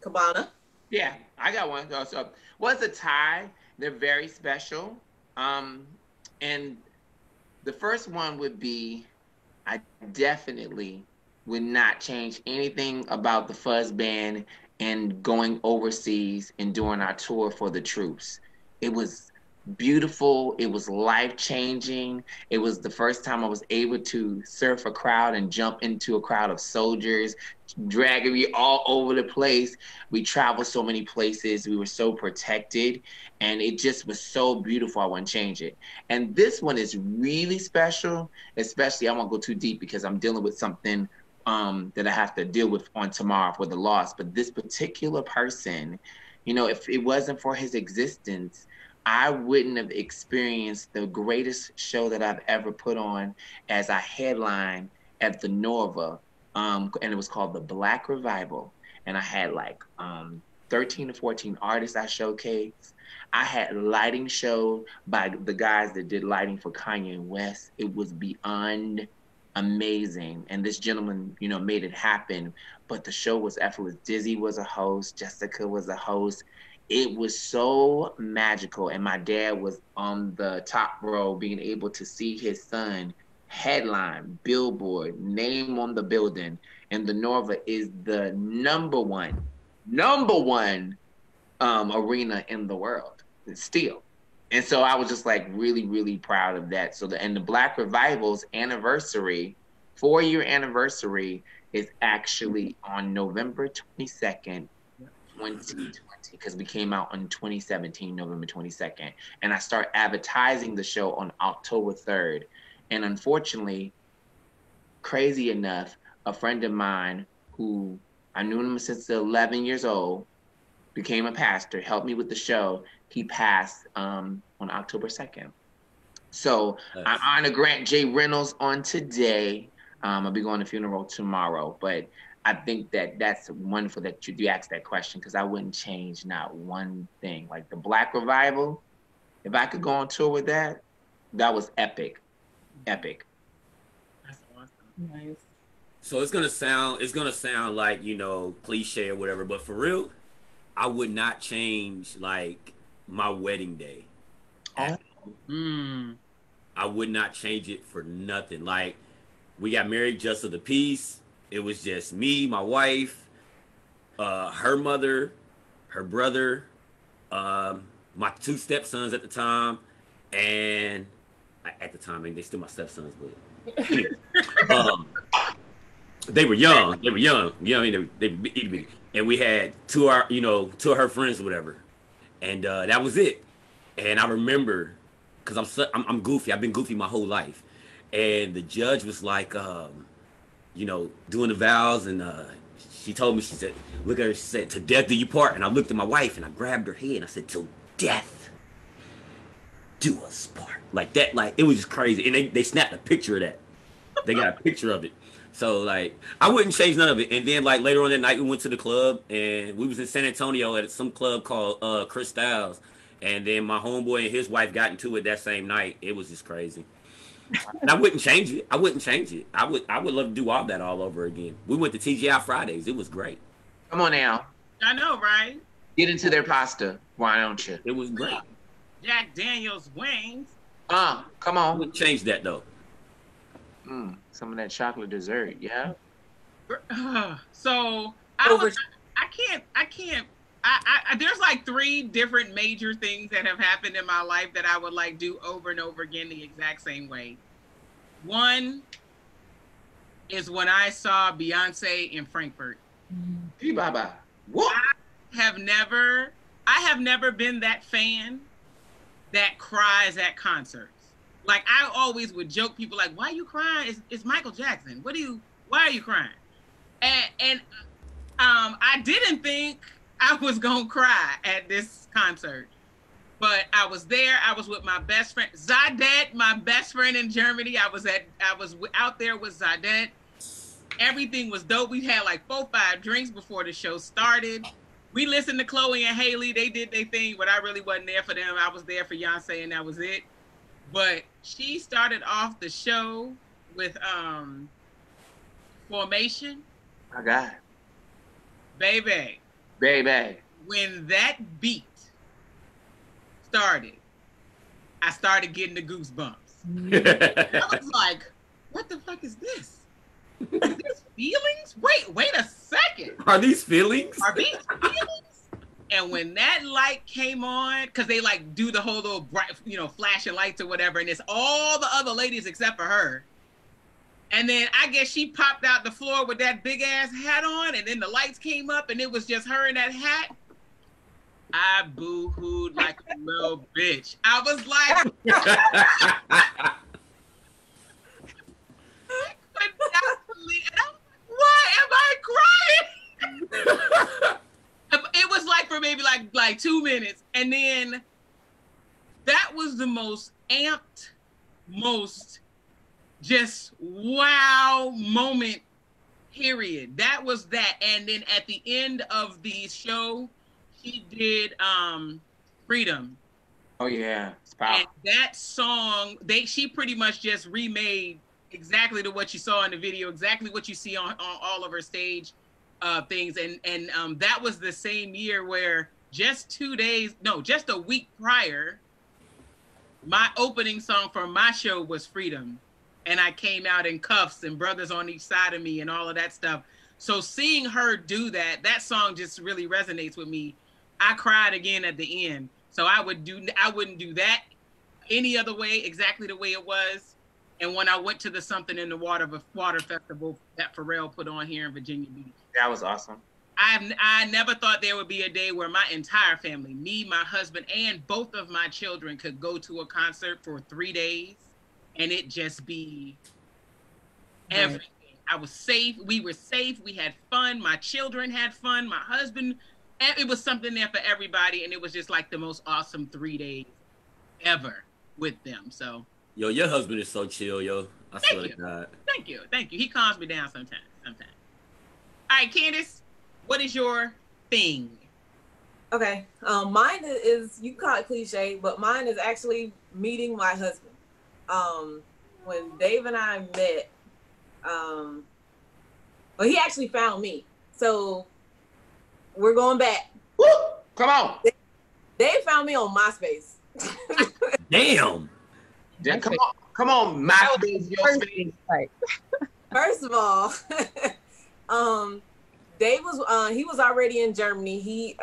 Cabana. Yeah, I got one. So what's a tie? They're very special. And the first one would be, I definitely would not change anything about the Fuzz Band and going overseas and doing our tour for the troops. It was beautiful. It was life-changing. It was the first time I was able to surf a crowd and jump into a crowd of soldiers, dragging me all over the place. We traveled so many places. We were so protected, and it just was so beautiful. I wouldn't change it. And this one is really special, especially, I won't go too deep because I'm dealing with something that I have to deal with on tomorrow for the loss. But this particular person, you know, if it wasn't for his existence, I wouldn't have experienced the greatest show that I've ever put on as a headline at the Norva. And it was called the Blaq Revival. And I had like 13 or 14 artists I showcased. I had lighting show by the guys that did lighting for Kanye West. It was beyond amazing. And this gentleman, you know, made it happen. But the show was effortless. Dizzy was a host. Jessica was a host. It was so magical. And my dad was on the top row being able to see his son headline, billboard, name on the building. And the Norva is the number one arena in the world still. And so I was just like really, really proud of that. So the Blaq Revival's anniversary, 4-year anniversary, is actually on November 22nd, 2020, because we came out on 2017, November 22nd. And I start advertising the show on October 3rd. And unfortunately, crazy enough, a friend of mine who I knew him since 11 years old, became a pastor, helped me with the show. He passed on October 2nd. So I honor Grant J. Reynolds on today. I'll be going to the funeral tomorrow. But I think that's wonderful that you asked that question, because I wouldn't change not one thing. Like the Blaq Revival, if I could go on tour with that, that was epic. Epic. That's awesome. Nice. So it's gonna sound like, you know, cliche or whatever, but for real, I would not change like my wedding day. I would not change it for nothing. Like, we got married just of the peace. It was just me, my wife, her mother, her brother, my 2 stepsons at the time, and at the time, I mean, they still my stepsons, but they were young. They were young. You know, I mean, they itty bitty. And we had two of her friends or whatever, and that was it. And I remember, because I'm goofy. I've been goofy my whole life, and the judge was like, you know, doing the vows, and she told me, she said, look at her, she said, "To death do you part." And I looked at my wife and I grabbed her head and I said, "Till death do us part." Like that, like it was just crazy. And they snapped a picture of that. They got a picture of it. So like, I wouldn't change none of it. And then like later on that night, we went to the club and we was in San Antonio at some club called Chris Styles. And then my homeboy and his wife got into it that same night. It was just crazy. And I wouldn't change it. I wouldn't change it. I would love to do all that all over again. We went to TGI Fridays. It was great. Come on now. I know, right? Get into their pasta. Why don't you? It was great. Jack Daniel's wings. Come I on. wouldn't change that though. Some of that chocolate dessert, yeah. So I can't. There's like 3 different major things that have happened in my life that I would like do over and over again the exact same way. One is when I saw Beyonce in Frankfurt. Hey, bye-bye. What? I have never bbeen that fan that cries at concerts. Like I always would joke people like, why are you crying? It's Michael Jackson. Why are you crying? And I didn't think I was gonna cry at this concert, but I was there. I was with my best friend Zadet, my best friend in Germany. I was out there with Zadet. Everything was dope. We had like 4-5 drinks before the show started. We listened to Chloe and Haley. They did their thing, but I really wasn't there for them. I was there for Beyonce, and that was it. But she started off the show with Formation. My God. Baby. When that beat started, I started getting the goosebumps. I was like, what the fuck is this? Is this feelings? Wait a second. Are these feelings? And when that light came on, because they like do the whole little bright, flashing lights or whatever, and it's all the other ladies except for her. And then I guess she popped out the floor with that big ass hat on, and then the lights came up, and it was just her in that hat. I boo-hooed like a little bitch. I was like, I could not believe it. Why am I crying? It was like for maybe like 2 minutes, and then that was the most amped, most just wow moment. Period. That was that, and then at the end of the show, she did Freedom. Oh yeah, it's powerful. And that song, she pretty much just remade exactly to what you saw in the video, exactly what you see on all of her stage things, and that was the same year where just a week prior, my opening song for my show was Freedom, and I came out in cuffs and brothers on each side of me and all of that stuff. So seeing her do that song just really resonates with me. I cried again at the end. So I wouldn't do that any other way, exactly the way it was. And when I went to the Something in the Water festival that Pharrell put on here in Virginia Beach. That was awesome. I never thought there would be a day where my entire family, me, my husband, and both of my children could go to a concert for 3 days and it just be everything. I was safe. We were safe. We had fun. My children had fun. My husband, it was something there for everybody. And it was just like the most awesome 3 days ever with them. So. Yo, your husband is so chill, yo. I swear to God. Thank you. He calms me down sometimes. All right, Candice, what is your thing? Okay. Mine is, you call it cliche, but mine is actually meeting my husband. When Dave and I met, well, he actually found me. So we're going back. Woo! Come on. Dave found me on MySpace. Damn. Come on, MySpace, your space. Right. First of all, Dave was he was already in Germany. He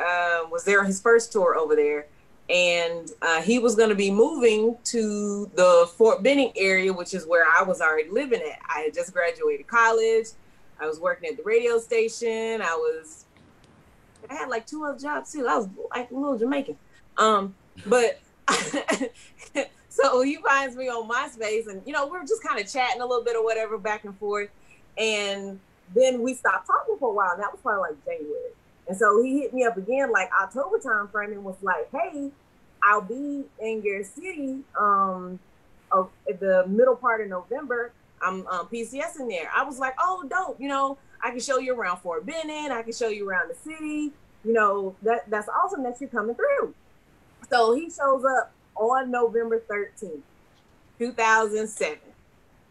was there on his first tour over there, and he was going to be moving to the Fort Benning area, which is where I was already living at. I had just graduated college. I was working at the radio station. I had like 2 other jobs too. I was like a little Jamaican. But so he finds me on MySpace, and we're just kind of chatting a little bit or whatever back and forth, and then we stopped talking for a while, and that was probably like January. And so he hit me up again like October time frame and was like, hey, I'll be in your city at the middle part of November. I'm PCS in there. I was like, oh, dope. You know, I can show you around Fort Benning. I can show you around the city. You know, that's awesome that you're coming through. So he shows up on November 13th, 2007.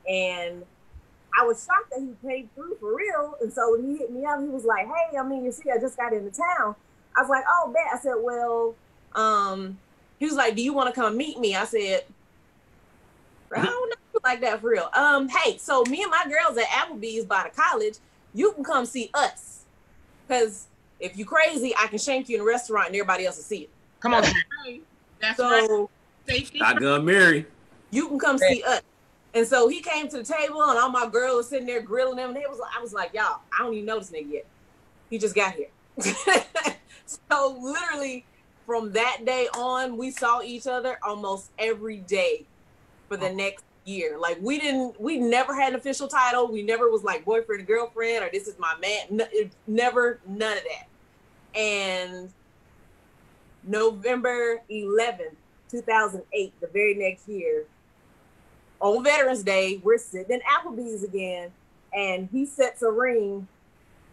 And I was shocked that he paid through for real. And so when he hit me up, he was like, hey, I'm in your city. I just got into town. I was like, oh, bet. I said, well, he was like, do you want to come meet me? I said, I don't know like that for real. Hey, so me and my girls at Applebee's by the college, you can come see us. Because if you crazy, I can shank you in a restaurant and everybody else will see it. Come on. That's so, right. Safety. Shotgun Mary. You can come see us. And so he came to the table and all my girls were sitting there grilling them. And I was like, y'all, I don't even know this nigga yet. He just got here. So literally from that day on, we saw each other almost every day for the next year. Like we never had an official title. We never was like boyfriend and girlfriend or this is my man. Never, none of that. And November 11th, 2008, the very next year, on Veterans Day, we're sitting in Applebee's again, and he sets a ring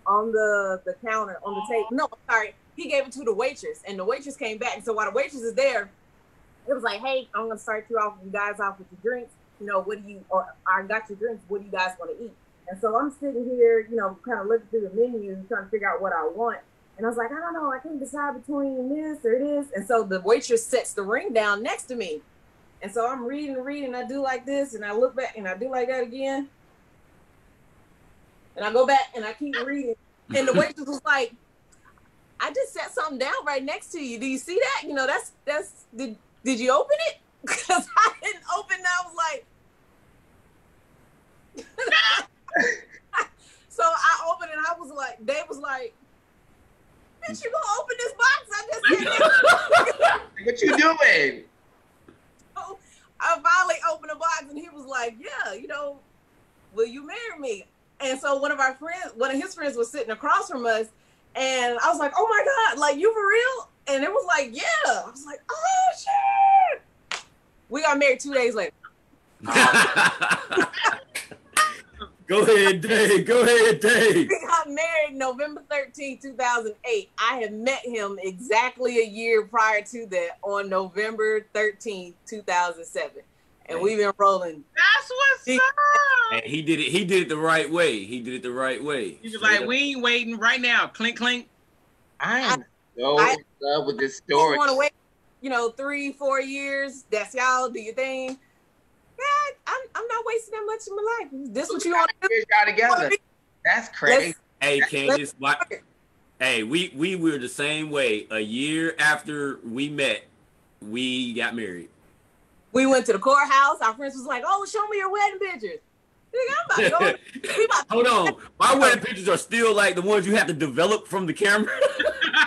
on the counter, on the table. No, sorry, he gave it to the waitress, and the waitress came back. And so while the waitress is there, it was like, hey, I'm gonna start you guys off with your drinks. You know, I got your drinks. What do you guys want to eat? And so I'm sitting here, you know, kind of looking through the menu, trying to figure out what I want. And I was like, I don't know, I can't decide between this or this. And so the waitress sets the ring down next to me. And so I'm reading, I do like this, and I look back, and I do like that again. And I go back, and I keep reading. And the waitress was like, I just set something down right next to you. Do you see that? You know, did you open it? Because I didn't open it. I was like, so I opened it, and I was like, Dave was like, bitch, you gonna open this box? I just said What you doing? So I finally opened the box, and he was like, yeah, you know, will you marry me? And so one of his friends was sitting across from us, and I was like, oh my God, like, you for real? And it was like, yeah. I was like, oh shit. We got married 2 days later. Go ahead, Dave. We got married November 13, 2008. I had met him exactly a year prior to that on November 13, 2007. And we've been rolling. That's what's up. And he did it the right way. He was like, we ain't waiting right now. Clink, clink. I am so in love with this story. You want to wait, 3-4 years? That's y'all. Do your thing. Yeah, I'm not wasting that much of my life. This what you want to do? Y'all together. That's crazy. Hey, Candice, hey, we were the same way. A year after we met, we got married. We went to the courthouse. Our friends was like, "Oh, show me your wedding pictures." I'm about to go. Hold on, my wedding pictures are still like the ones you have to develop from the camera.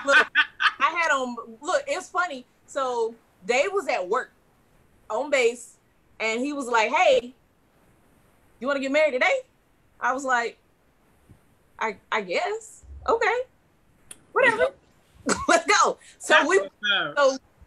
Look, I had on. Look, it's funny. So Dave was at work on base, and he was like, "Hey, you want to get married today?" I was like, "I guess. Okay, whatever. Let's go." So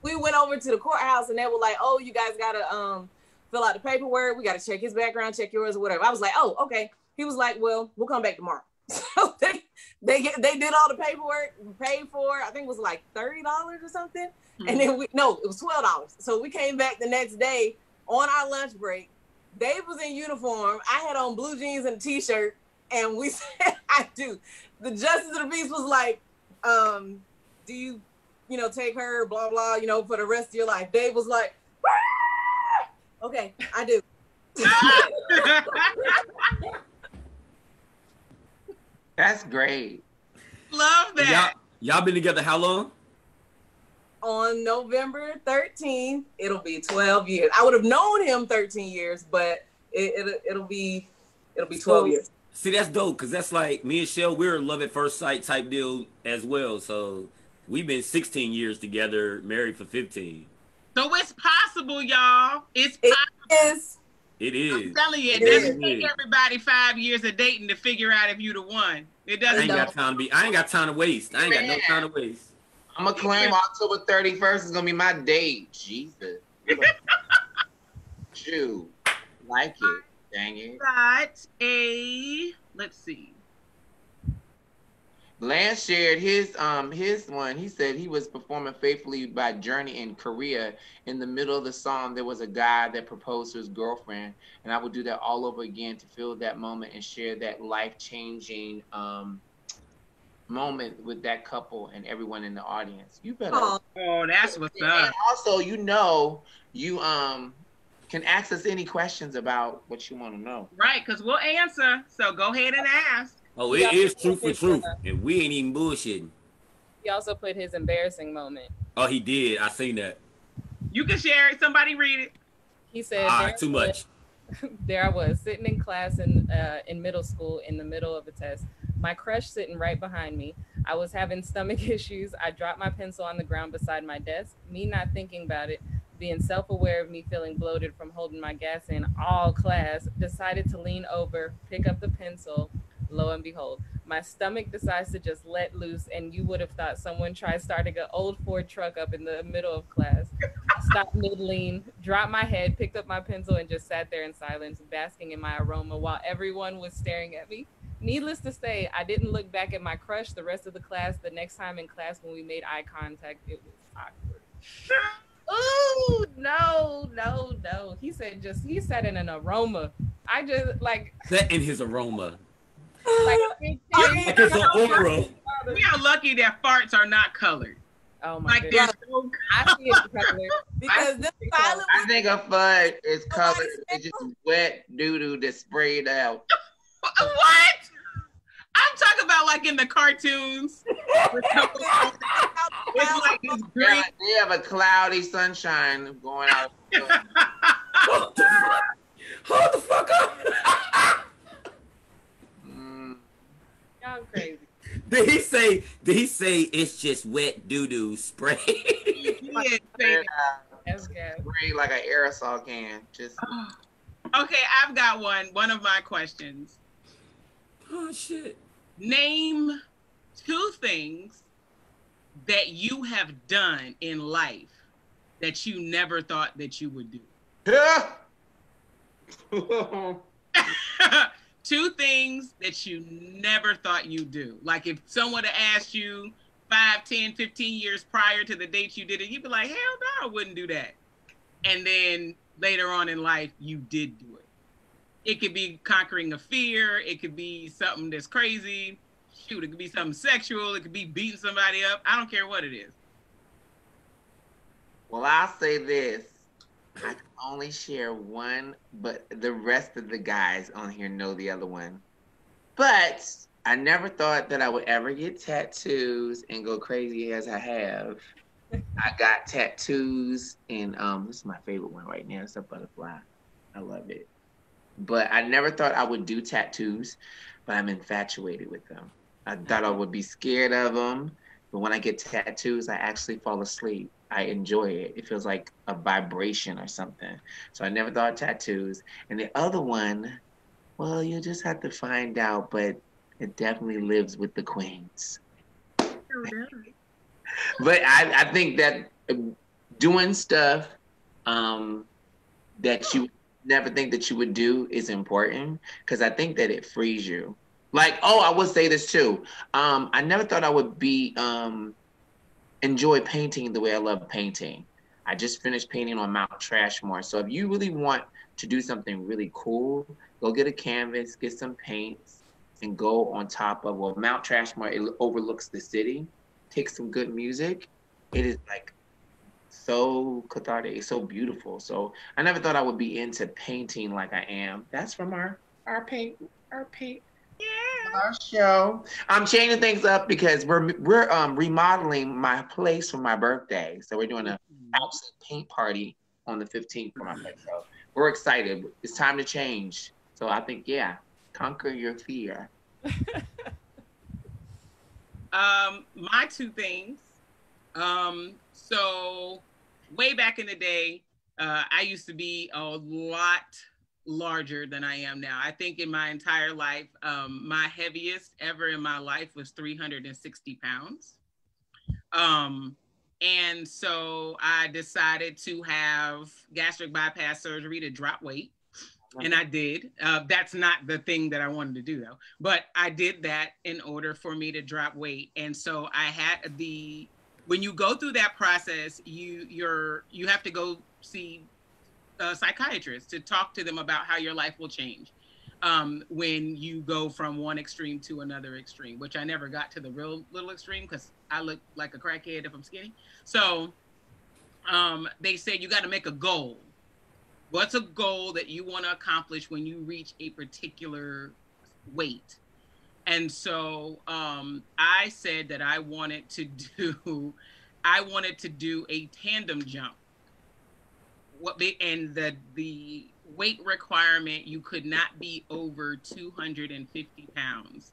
we went over to the courthouse, and they were like, "Oh, you guys gotta fill out the paperwork. We gotta check his background, check yours, or whatever." I was like, "Oh, okay." He was like, "Well, we'll come back tomorrow." So they did all the paperwork, paid for it. I think it was like $30 or something, and then it was $12. So we came back the next day on our lunch break. Dave was in uniform. I had on blue jeans and a t-shirt, and we said, "I do." The justice of the peace was like, "Do you?" take her, blah, blah, for the rest of your life. Dave was like, "Ah!" Okay, I do. That's great. Love that. Y'all been together how long? On November 13th, it'll be 12 years. I would have known him 13 years, but it'll be 12 years. See, that's dope, because that's like, me and Shell, we're a love at first sight type deal as well, so we've been 16 years together, married for 15. So it's possible, y'all. It's possible. It is. I'm telling you, it doesn't take everybody 5 years of dating to figure out if you the one. It doesn't. I ain't got time to waste. I ain't got no time to waste. I'm going to claim October 31st is going to be my date. Jesus. Shoot. Like it. Dang it. Got a, let's see. Lance shared his one. He said he was performing Faithfully by Journey in Korea. In the middle of the song, there was a guy that proposed to his girlfriend, and I would do that all over again to feel that moment and share that life-changing moment with that couple and everyone in the audience. You better. Oh, that's what's up. And also, you can ask us any questions about what you want to know. Right, because we'll answer. So go ahead and ask. Oh, it is truth for truth, and we ain't even bullshitting. He also put his embarrassing moment. Oh, he did. I seen that. You can share it. Somebody read it. He said, too much. There I was sitting in class in middle school in the middle of a test. My crush sitting right behind me. I was having stomach issues. I dropped my pencil on the ground beside my desk. Me not thinking about it, being self-aware of me feeling bloated from holding my gas in all class, decided to lean over, pick up the pencil. Lo and behold, my stomach decides to just let loose, and you would have thought someone tried starting an old Ford truck up in the middle of class. Stopped mid-lean, dropped my head, picked up my pencil, and just sat there in silence, basking in my aroma while everyone was staring at me. Needless to say, I didn't look back at my crush the rest of the class. The next time in class when we made eye contact, it was awkward. Ooh, no. He said in an aroma. I just like that in his aroma. Like it's an aura. We are lucky that farts are not colored. Oh my like goodness. I see it colored. Because I think a fud is colored. It's just wet doo-doo that's sprayed out. What? I'm talking about like in the cartoons. It's like this green. They have a cloudy sunshine going out. Hold the fuck up. Y'all crazy. Did he say it's just wet doo-doo spray? Yeah, spray like an aerosol can. Just okay, I've got one of my questions. Oh shit. Name 2 things that you have done in life that you never thought that you would do. 2 things that you never thought you'd do. Like if someone had asked you 5, 10, 15 years prior to the date you did it, you'd be like, hell no, I wouldn't do that. And then later on in life, you did do it. It could be conquering a fear. It could be something that's crazy. Shoot, it could be something sexual. It could be beating somebody up. I don't care what it is. Well, I'll say this. I can only share one, but the rest of the guys on here know the other one. But I never thought that I would ever get tattoos and go crazy as I have. I got tattoos, and this is my favorite one right now. It's a butterfly. I love it. But I never thought I would do tattoos, but I'm infatuated with them. I thought I would be scared of them, but when I get tattoos, I actually fall asleep. I enjoy it. It feels like a vibration or something. So I never thought tattoos. And the other one, well, you just have to find out, but it definitely lives with the queens. But I think that doing stuff that you never think that you would do is important, because I think that it frees you. Like, I would say this too. I never thought I would be enjoy painting the way I love painting. I just finished painting on Mount Trashmore. So if you really want to do something really cool, go get a canvas, get some paints, and go on top of Mount Trashmore. It overlooks the city. Take some good music. It is like so cathartic. It's so beautiful. So I never thought I would be into painting like I am. That's from our paint. Yeah. Our show. I'm changing things up because we're remodeling my place for my birthday. So we're doing a outside paint party on the 15th for my birthday. So we're excited. It's time to change. So I think, conquer your fear. My 2 things. So way back in the day, I used to be a lot larger than I am now. I think in my entire life, my heaviest ever in my life was 360 pounds. And so I decided to have gastric bypass surgery to drop weight. And I did. That's not the thing that I wanted to do though. But I did that in order for me to drop weight. And so I had when you go through that process, you have to go see a psychiatrist to talk to them about how your life will change when you go from one extreme to another extreme, which I never got to the real little extreme because I look like a crackhead if I'm skinny. So they said you got to make a goal. What's a goal that you want to accomplish when you reach a particular weight? And so I said that I wanted to do a tandem jump. And the weight requirement, you could not be over 250 pounds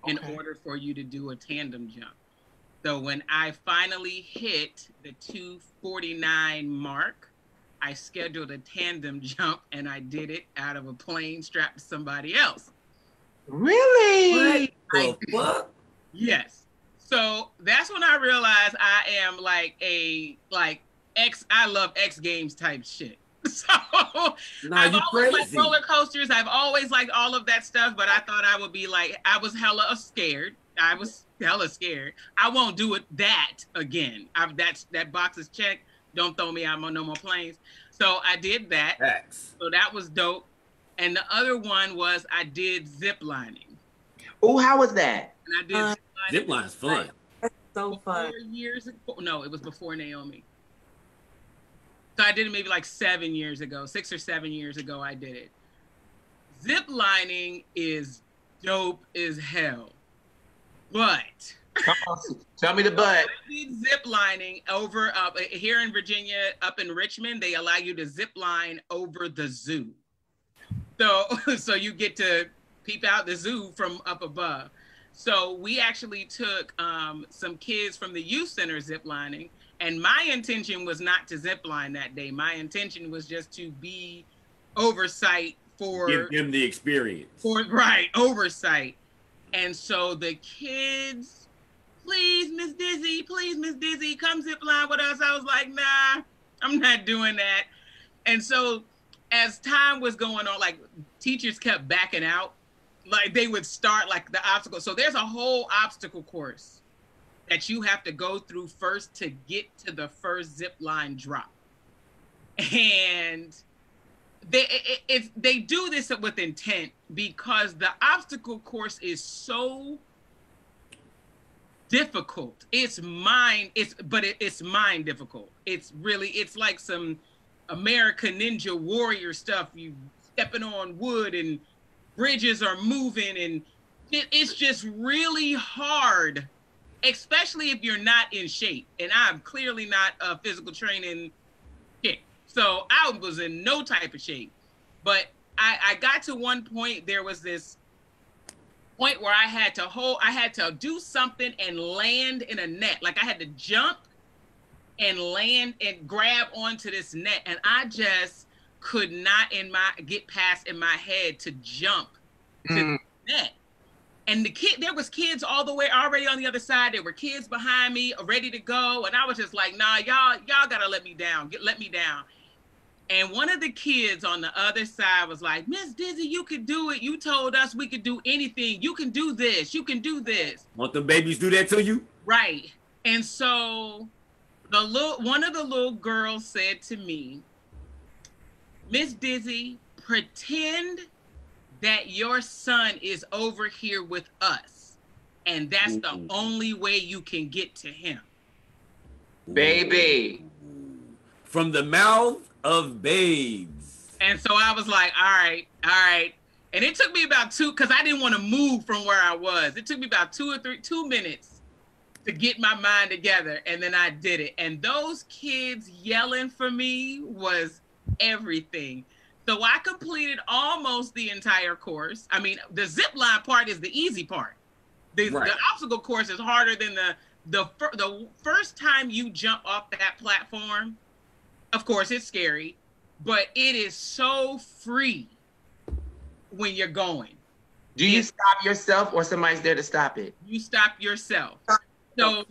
in order for you to do a tandem jump. So when I finally hit the 249 mark, I scheduled a tandem jump and I did it out of a plane strapped to somebody else. Really? What? Yes. So that's when I realized I am I love X Games type shit. So I've always liked roller coasters. I've always liked all of that stuff, but I thought I would be I was hella scared. I won't do it that again. That box is checked. Don't throw me out on no more planes. So I did that. So that was dope. And the other one was I did zip lining. Oh, how was that? And I did zip line's fun. That's so fun. 4 years ago. No, it was before Naomi. So I did it maybe 7 years ago, 6 or 7 years ago. I did it. Zip lining is dope as hell, but come on, tell me the but. I did zip lining over here in Virginia, up in Richmond. They allow you to zip line over the zoo, so you get to peep out the zoo from up above. So we actually took some kids from the youth center zip lining. And my intention was not to zip line that day. My intention was just to be oversight for... Give them the experience. Oversight. And so the kids, please, Miss Dizzy, come zip line with us. I was like, nah, I'm not doing that. And so as time was going on, teachers kept backing out. They would start the obstacle. So there's a whole obstacle course that you have to go through first to get to the first zip line drop. And they do this with intent because the obstacle course is so difficult. It's mind difficult. It's like some American Ninja Warrior stuff. You stepping on wood and bridges are moving and it's just really hard. Especially if you're not in shape. And I'm clearly not a physical training kid. So I was in no type of shape. But I got to one point, there was this point where I had to do something and land in a net. I had to jump and land and grab onto this net. And I just could not get past in my head to jump to the net. And there was kids all the way already on the other side. There were kids behind me ready to go. And I was just like, nah, y'all gotta let me down. Let me down. And one of the kids on the other side was like, Miss Dizzy, you could do it. You told us we could do anything. You can do this. You can do this. Want them babies do that to you? Right. And so one of the little girls said to me, Miss Dizzy, pretend that your son is over here with us. And that's the only way you can get to him. Baby. From the mouth of babes. And so I was like, all right. And it took me about because I didn't want to move from where I was. It took me about 2 minutes to get my mind together. And then I did it. And those kids yelling for me was everything. So I completed almost the entire course. I mean, the zip line part is the easy part. The obstacle course is harder than the first time you jump off that platform. Of course, it's scary, but it is so free when you're going. Do you stop yourself or somebody's there to stop it? You stop yourself. So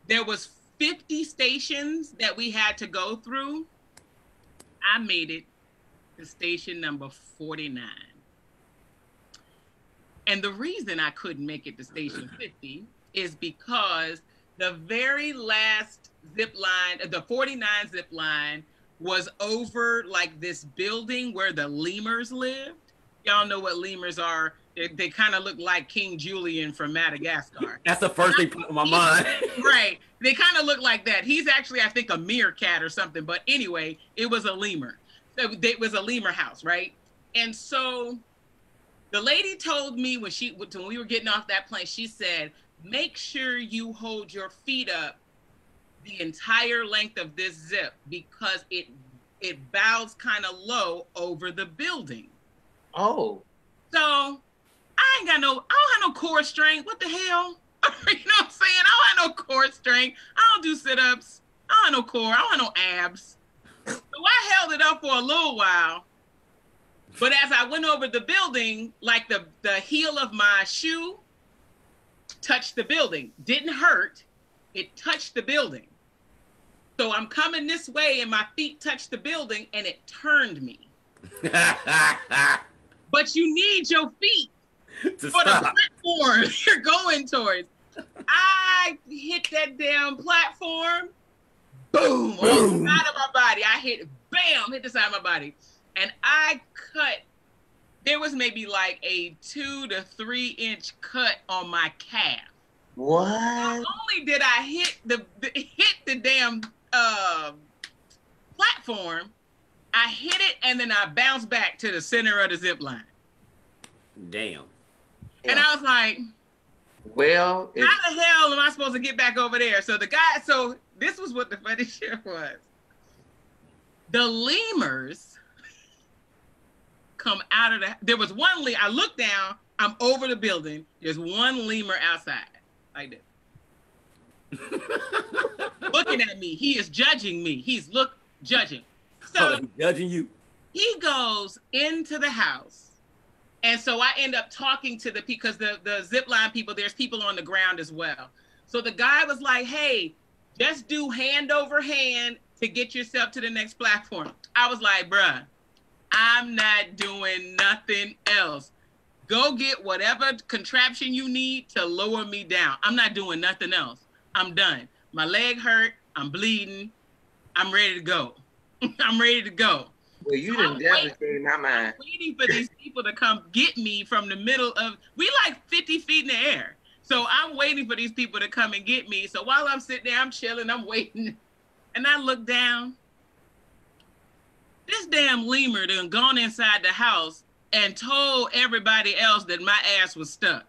there was 50 stations that we had to go through. I made it to station number 49. And the reason I couldn't make it to station 50 is because the very last zip line, the 49 zip line, was over like this building where the lemurs lived. Y'all know what lemurs are. They kind of look like King Julian from Madagascar. That's the first thing put in my mind. Right. They kind of look like that. He's actually, I think, a meerkat or something. But anyway, it was a lemur. It was a lemur house, right? And so the lady told me when we were getting off that plane, she said, make sure you hold your feet up the entire length of this zip because it bows kind of low over the building. Oh. So I don't have no core strength. What the hell? You know what I'm saying? I don't have no core strength. I don't do sit-ups. I don't have no core. I don't have no abs. So I held it up for a little while. But as I went over the building, like the heel of my shoe touched the building. Didn't hurt. It touched the building. So I'm coming this way and my feet touched the building and it turned me. But you need your feet for the platform you're going towards. I hit that damn platform. Boom. On the side of my body. I hit the side of my body. And I cut. There was maybe like a 2 to 3 inch cut on my calf. What? Not only did I hit the damn platform, I hit it and then I bounced back to the center of the zip line. Damn. And I was like, well, how the hell am I supposed to get back over there? So this was what the funny shit was. The lemurs come out of there was one I looked down, I'm over the building, there's one lemur outside, like this. Looking at me, he is judging me. He's judging. So he's judging you. He goes into the house. And so I end up talking to because the zip line people, there's people on the ground as well. So the guy was like, hey, just do hand over hand to get yourself to the next platform. I was like, bruh, I'm not doing nothing else. Go get whatever contraption you need to lower me down. I'm not doing nothing else. I'm done. My leg hurt. I'm bleeding. I'm ready to go. I'm ready to go. Well, you didn't definitely change my mind. I'm waiting for these people to come get me from the middle of, we like 50 feet in the air. So I'm waiting for these people to come and get me. So while I'm sitting there, I'm chilling, I'm waiting. And I look down. This damn lemur done gone inside the house and told everybody else that my ass was stuck.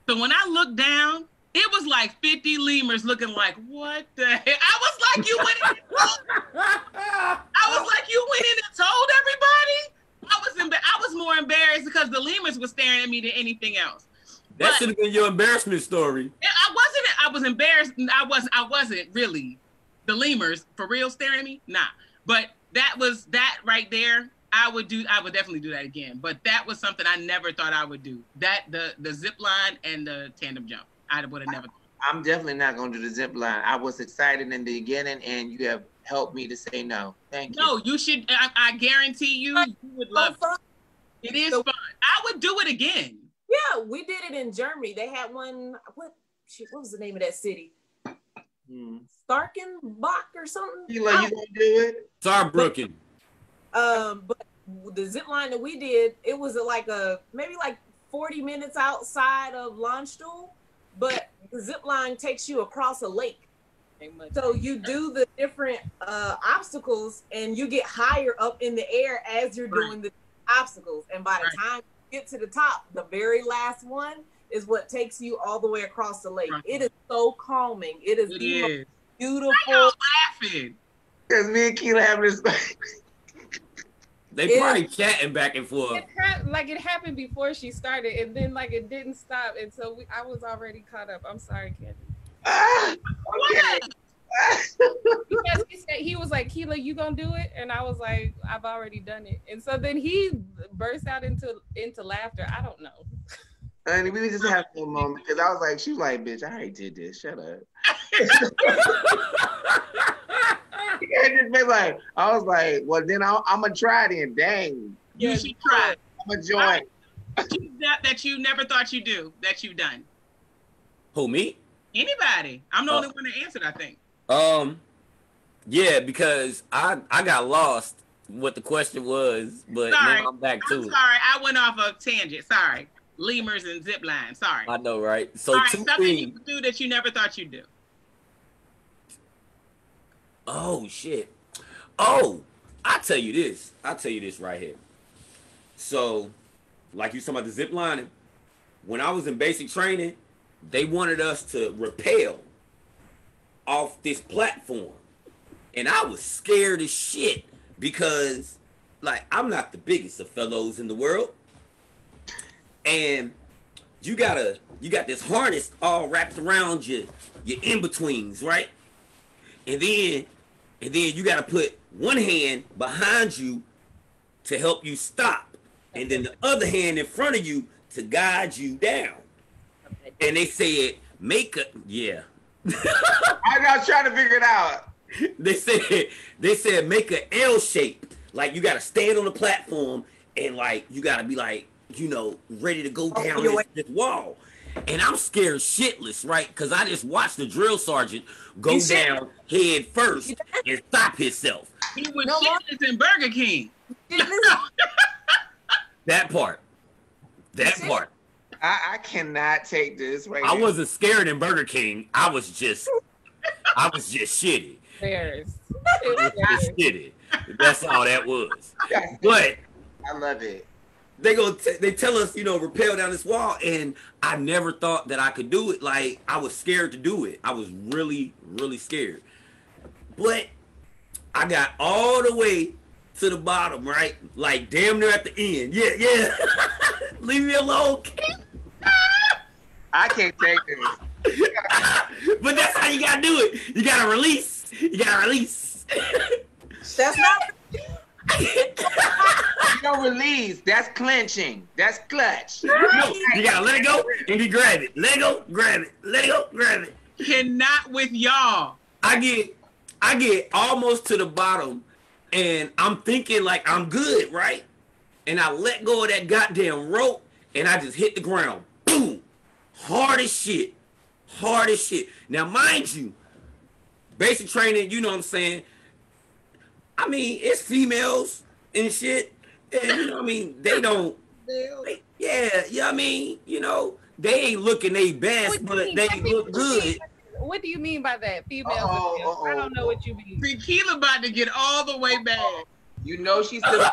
So when I looked down, it was like 50 lemurs looking like, what the hell? I was like, you went in and told everybody? I was more embarrassed because the lemurs were staring at me than anything else. That should have been your embarrassment story. I was embarrassed. I wasn't really. The lemurs, for real, staring at me? Nah. But that right there, I would definitely do that again. But that was something I never thought I would do. That, the zip line and the tandem jump. I would have never. I'm definitely not going to do the zip line. I was excited in the beginning, and you have helped me to say no. Thank you. No, you should. I guarantee you would love it. It is fun. I would do it again. Yeah, we did it in Germany. They had one. What was the name of that city? Starkenbach or something. You gonna do it? Saarbrücken. But the zip line that we did, it was maybe 40 minutes outside of Landstuhl. But the zip line takes you across a lake. So you do the different obstacles and you get higher up in the air as you're doing the obstacles. And by the time you get to the top, the very last one is what takes you all the way across the lake. Right. It is so calming. It is the most beautiful. Why y'all laughing? Because me and Kela having this. They probably chatting back and forth. It happened before she started, and then it didn't stop, and so I was already caught up. I'm sorry, Candice. Okay. Because he was like, Kela, you gonna do it? And I was like, I've already done it. And so then he burst out into laughter. I don't know. And we just have a moment because I was like, she was like, bitch, I already did this. Shut up. just be like, I was like, well, then I'm gonna try then. Dang. You should try. I'm gonna join. That you never thought you'd do, that you've done. Who, me? Anybody. I'm the only one that answered, I think. Yeah, because I got lost what the question was, but now I'm back to it. Sorry, I went off a tangent. Sorry. Lemurs and zip lines. Sorry. I know, right? So something you do that you never thought you'd do. Oh, shit. Oh, I'll tell you this right here. So, like you talking about the zip lining, when I was in basic training, they wanted us to rappel off this platform. And I was scared as shit because, like, I'm not the biggest of fellows in the world. And you got this harness all wrapped around your in-betweens, right? And then you got to put one hand behind you to help you stop. And then the other hand in front of you to guide you down. And they said, yeah. I was trying to figure it out. They said make an L shape. Like, you got to stand on the platform and, like, you got to be, like, you know, ready to go down this wall. And I'm scared shitless, right? Because I just watched the drill sergeant go down head first and stop himself. He was shitless in Burger King. That part. I cannot take this right I wasn't scared in Burger King. I was just shitty. Shitty. That's all that was. But I love it. They tell us, you know, rappel down this wall, and I never thought that I could do it. Like, I was scared to do it. I was really, really scared. But I got all the way to the bottom, right? Like, damn near at the end. Yeah. Leave me alone. I can't take this. But that's how you gotta do it. You gotta release. That's not. You don't release. That's clenching. That's clutch. No, you gotta let it go and you grab it. Let it go, grab it. Let it go, grab it. Cannot with y'all. I get almost to the bottom and I'm thinking like I'm good, right? And I let go of that goddamn rope and I just hit the ground. Boom. Hard as shit. Now, mind you, basic training, you know what I'm saying? I mean, it's females and shit. And, you know what I mean? They don't. I mean, you know, they ain't looking their best, but they look good. What do you mean by that? Females. I don't know what you mean. Kela about to get all the way back. You know she's still.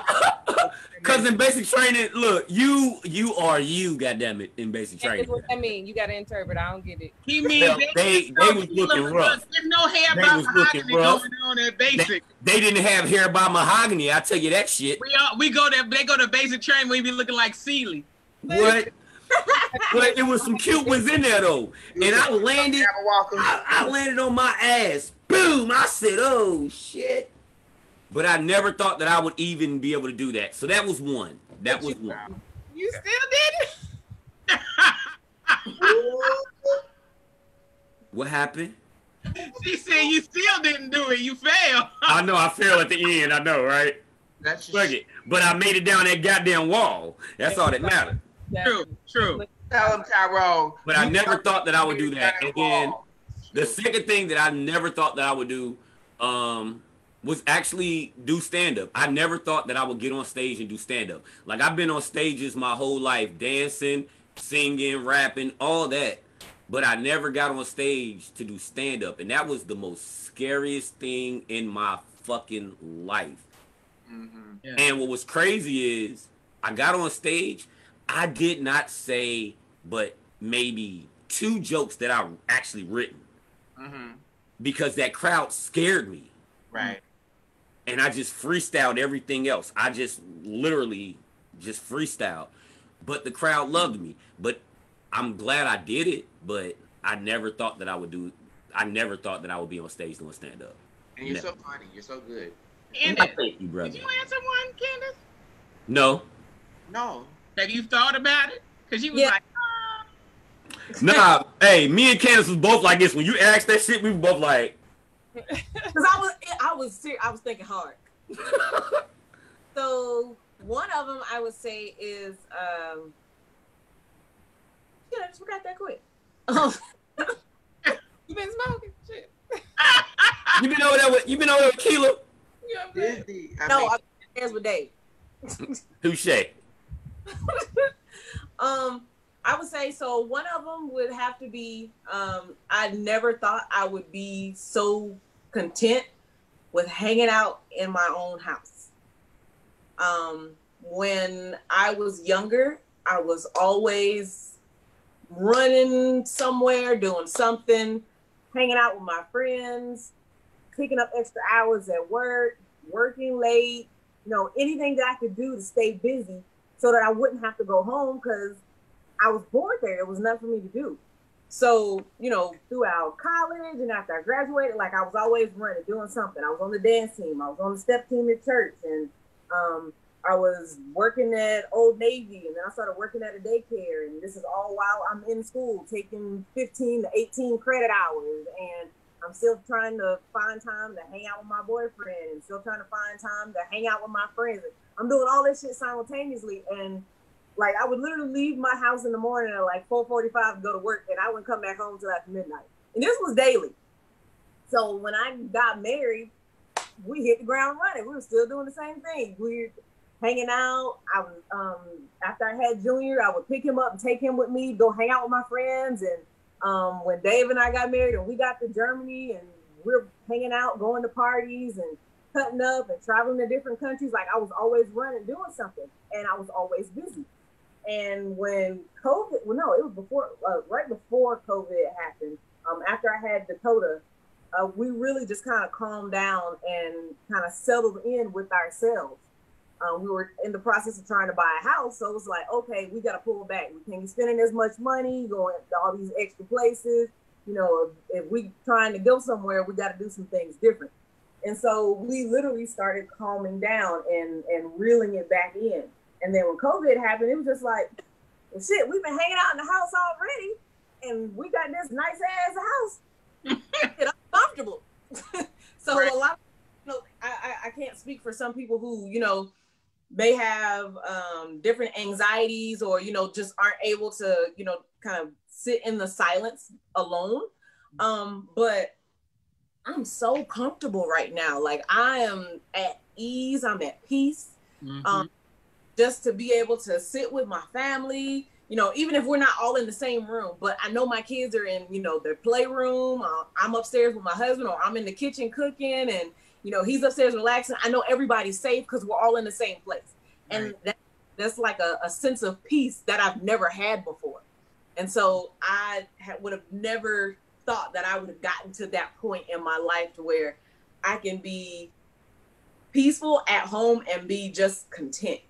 Because in basic training, look, you are you, goddammit, in basic training. What that mean? You got to interpret. I don't get it. He means they was looking rough. There's no hair by Mahogany going on at basic. They didn't have hair by Mahogany. I tell you that shit. We go there. They go to basic training. We be looking like Sealy. What? But it was some cute ones in there though, and I landed. I landed on my ass. Boom! I said, "Oh shit." But I never thought that I would even be able to do that. So that was one. You still did it? What happened? She said you still didn't do it. You failed. I know. I failed at the end. I know, right? Fuck it. But I made it down that goddamn wall. That's all that mattered. True. Tell him, Tyrone. But I never thought that I would do that. And then the second thing that I never thought that I would do, was actually do stand-up. I never thought that I would get on stage and do stand-up. Like, I've been on stages my whole life, dancing, singing, rapping, all that. But I never got on stage to do stand-up. And that was the most scariest thing in my fucking life. Mm-hmm. Yeah. And what was crazy is, I got on stage, I did not say but maybe 2 jokes that I actually written. Mm-hmm. Because that crowd scared me. Right. And I just freestyled everything else. I just literally just freestyled. But the crowd loved me. But I'm glad I did it. But I never thought that I would do it. I never thought that I would be on stage doing stand-up. And you're so funny. You're so good. Candice, thank you, brother. Did you answer one, Candice? No. Have you thought about it? Because you was like, Nah, hey, me and Candice was both like this. When you asked that shit, we were both like. Because I was thinking hard. So one of them I would say is I just forgot that quick. You been smoking? Shit. You been over there with Kela? Busy. No, I'm upstairs with Dave. Touche. I would say so. One of them would have to be. I never thought I would be so content with hanging out in my own house. When I was younger, I was always running somewhere, doing something, hanging out with my friends, picking up extra hours at work, working late, anything that I could do to stay busy so that I wouldn't have to go home because I was bored there. There was nothing for me to do. So, throughout college and after I graduated, like I was always running, doing something. I was on the dance team. I was on the step team at church. And I was working at Old Navy. And then I started working at a daycare. And this is all while I'm in school, taking 15 to 18 credit hours. And I'm still trying to find time to hang out with my boyfriend and still trying to find time to hang out with my friends. I'm doing all this shit simultaneously. And like, I would literally leave my house in the morning at like 4:45 to go to work, and I wouldn't come back home till after midnight. And this was daily. So when I got married, we hit the ground running. We were still doing the same thing. We were hanging out. I was after I had Junior, I would pick him up and take him with me, go hang out with my friends. And when Dave and I got married and we got to Germany and we're hanging out, going to parties and cutting up and traveling to different countries, like I was always running, doing something, and I was always busy. And when COVID, it was before, right before COVID happened, after I had Dakota, we really just kind of calmed down and kind of settled in with ourselves. We were in the process of trying to buy a house. So it was like, okay, we got to pull back. We can't be spending as much money, going to all these extra places. If we trying to go somewhere, we got to do some things different. And so we literally started calming down and reeling it back in. And then when COVID happened, it was just like, well, shit, we've been hanging out in the house already, and we got this nice ass house. It's uncomfortable. So right. A lot of, I can't speak for some people who, may have different anxieties or, just aren't able to, kind of sit in the silence alone. But I'm so comfortable right now. Like I am at ease. I'm at peace. Mm-hmm. Just to be able to sit with my family, even if we're not all in the same room, but I know my kids are in, their playroom. I'm upstairs with my husband, or I'm in the kitchen cooking, and, he's upstairs relaxing. I know everybody's safe because we're all in the same place. And right. That's like a sense of peace that I've never had before. And so I would have never thought that I would have gotten to that point in my life to where I can be peaceful at home and be just content.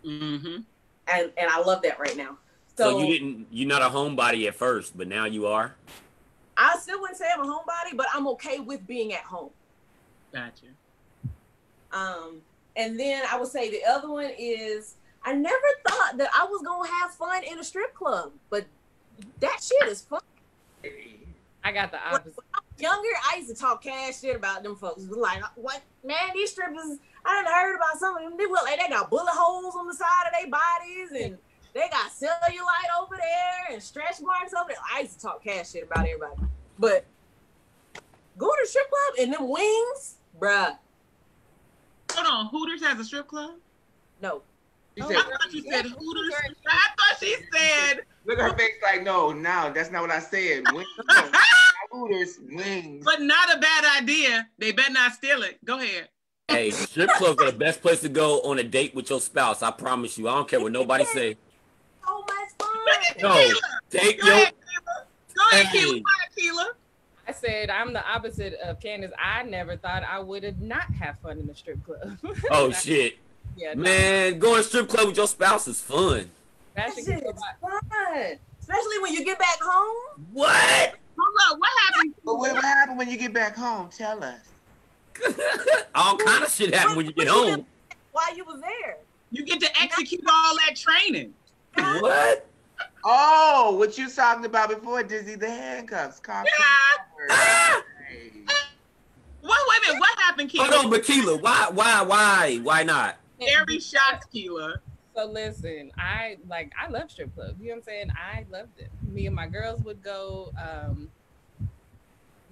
Mm-hmm. And I love that right now. So you're not a homebody at first, but now you are? I still wouldn't say I'm a homebody, but I'm okay with being at home. Gotcha. And then I would say the other one is I never thought that I was gonna have fun in a strip club, but that shit is fun. I got the opposite. When I was younger, I used to talk cash shit about them folks. Like, what, man, these strippers, I done heard about some of them. They got bullet holes on the side of their bodies, and they got cellulite over there and stretch marks over there. I used to talk cash shit about everybody. But going to the strip club and them wings, bruh. Hold on, Hooters has a strip club? No. I thought you said Hooters. I thought she said. Look at her face like, no, that's not what I said. Wings, Hooters, wings. But not a bad idea. They better not steal it. Go ahead. Hey, strip clubs are the best place to go on a date with your spouse. I promise you. I don't care what nobody say. So much fun. No, take Go ahead, Kela. I said I'm the opposite of Candice. I never thought I would have not have fun in the strip club. Oh shit. Yeah, man, going to strip club with your spouse is fun. That shit is fun. Especially when you get back home. What? Hold on, what happened? What happened when you get back home? Tell us. All kind of shit happened when you get home. While you was there. You get to execute all that training. What? Oh, what you talking about before, Dizzy? The handcuffs. Yeah. Wait a Kela, what happened, Kela? Hold on, but Kela, why not? Very shocked, Kela. So listen, I love strip clubs. You know what I'm saying? I loved it. Me and my girls would go.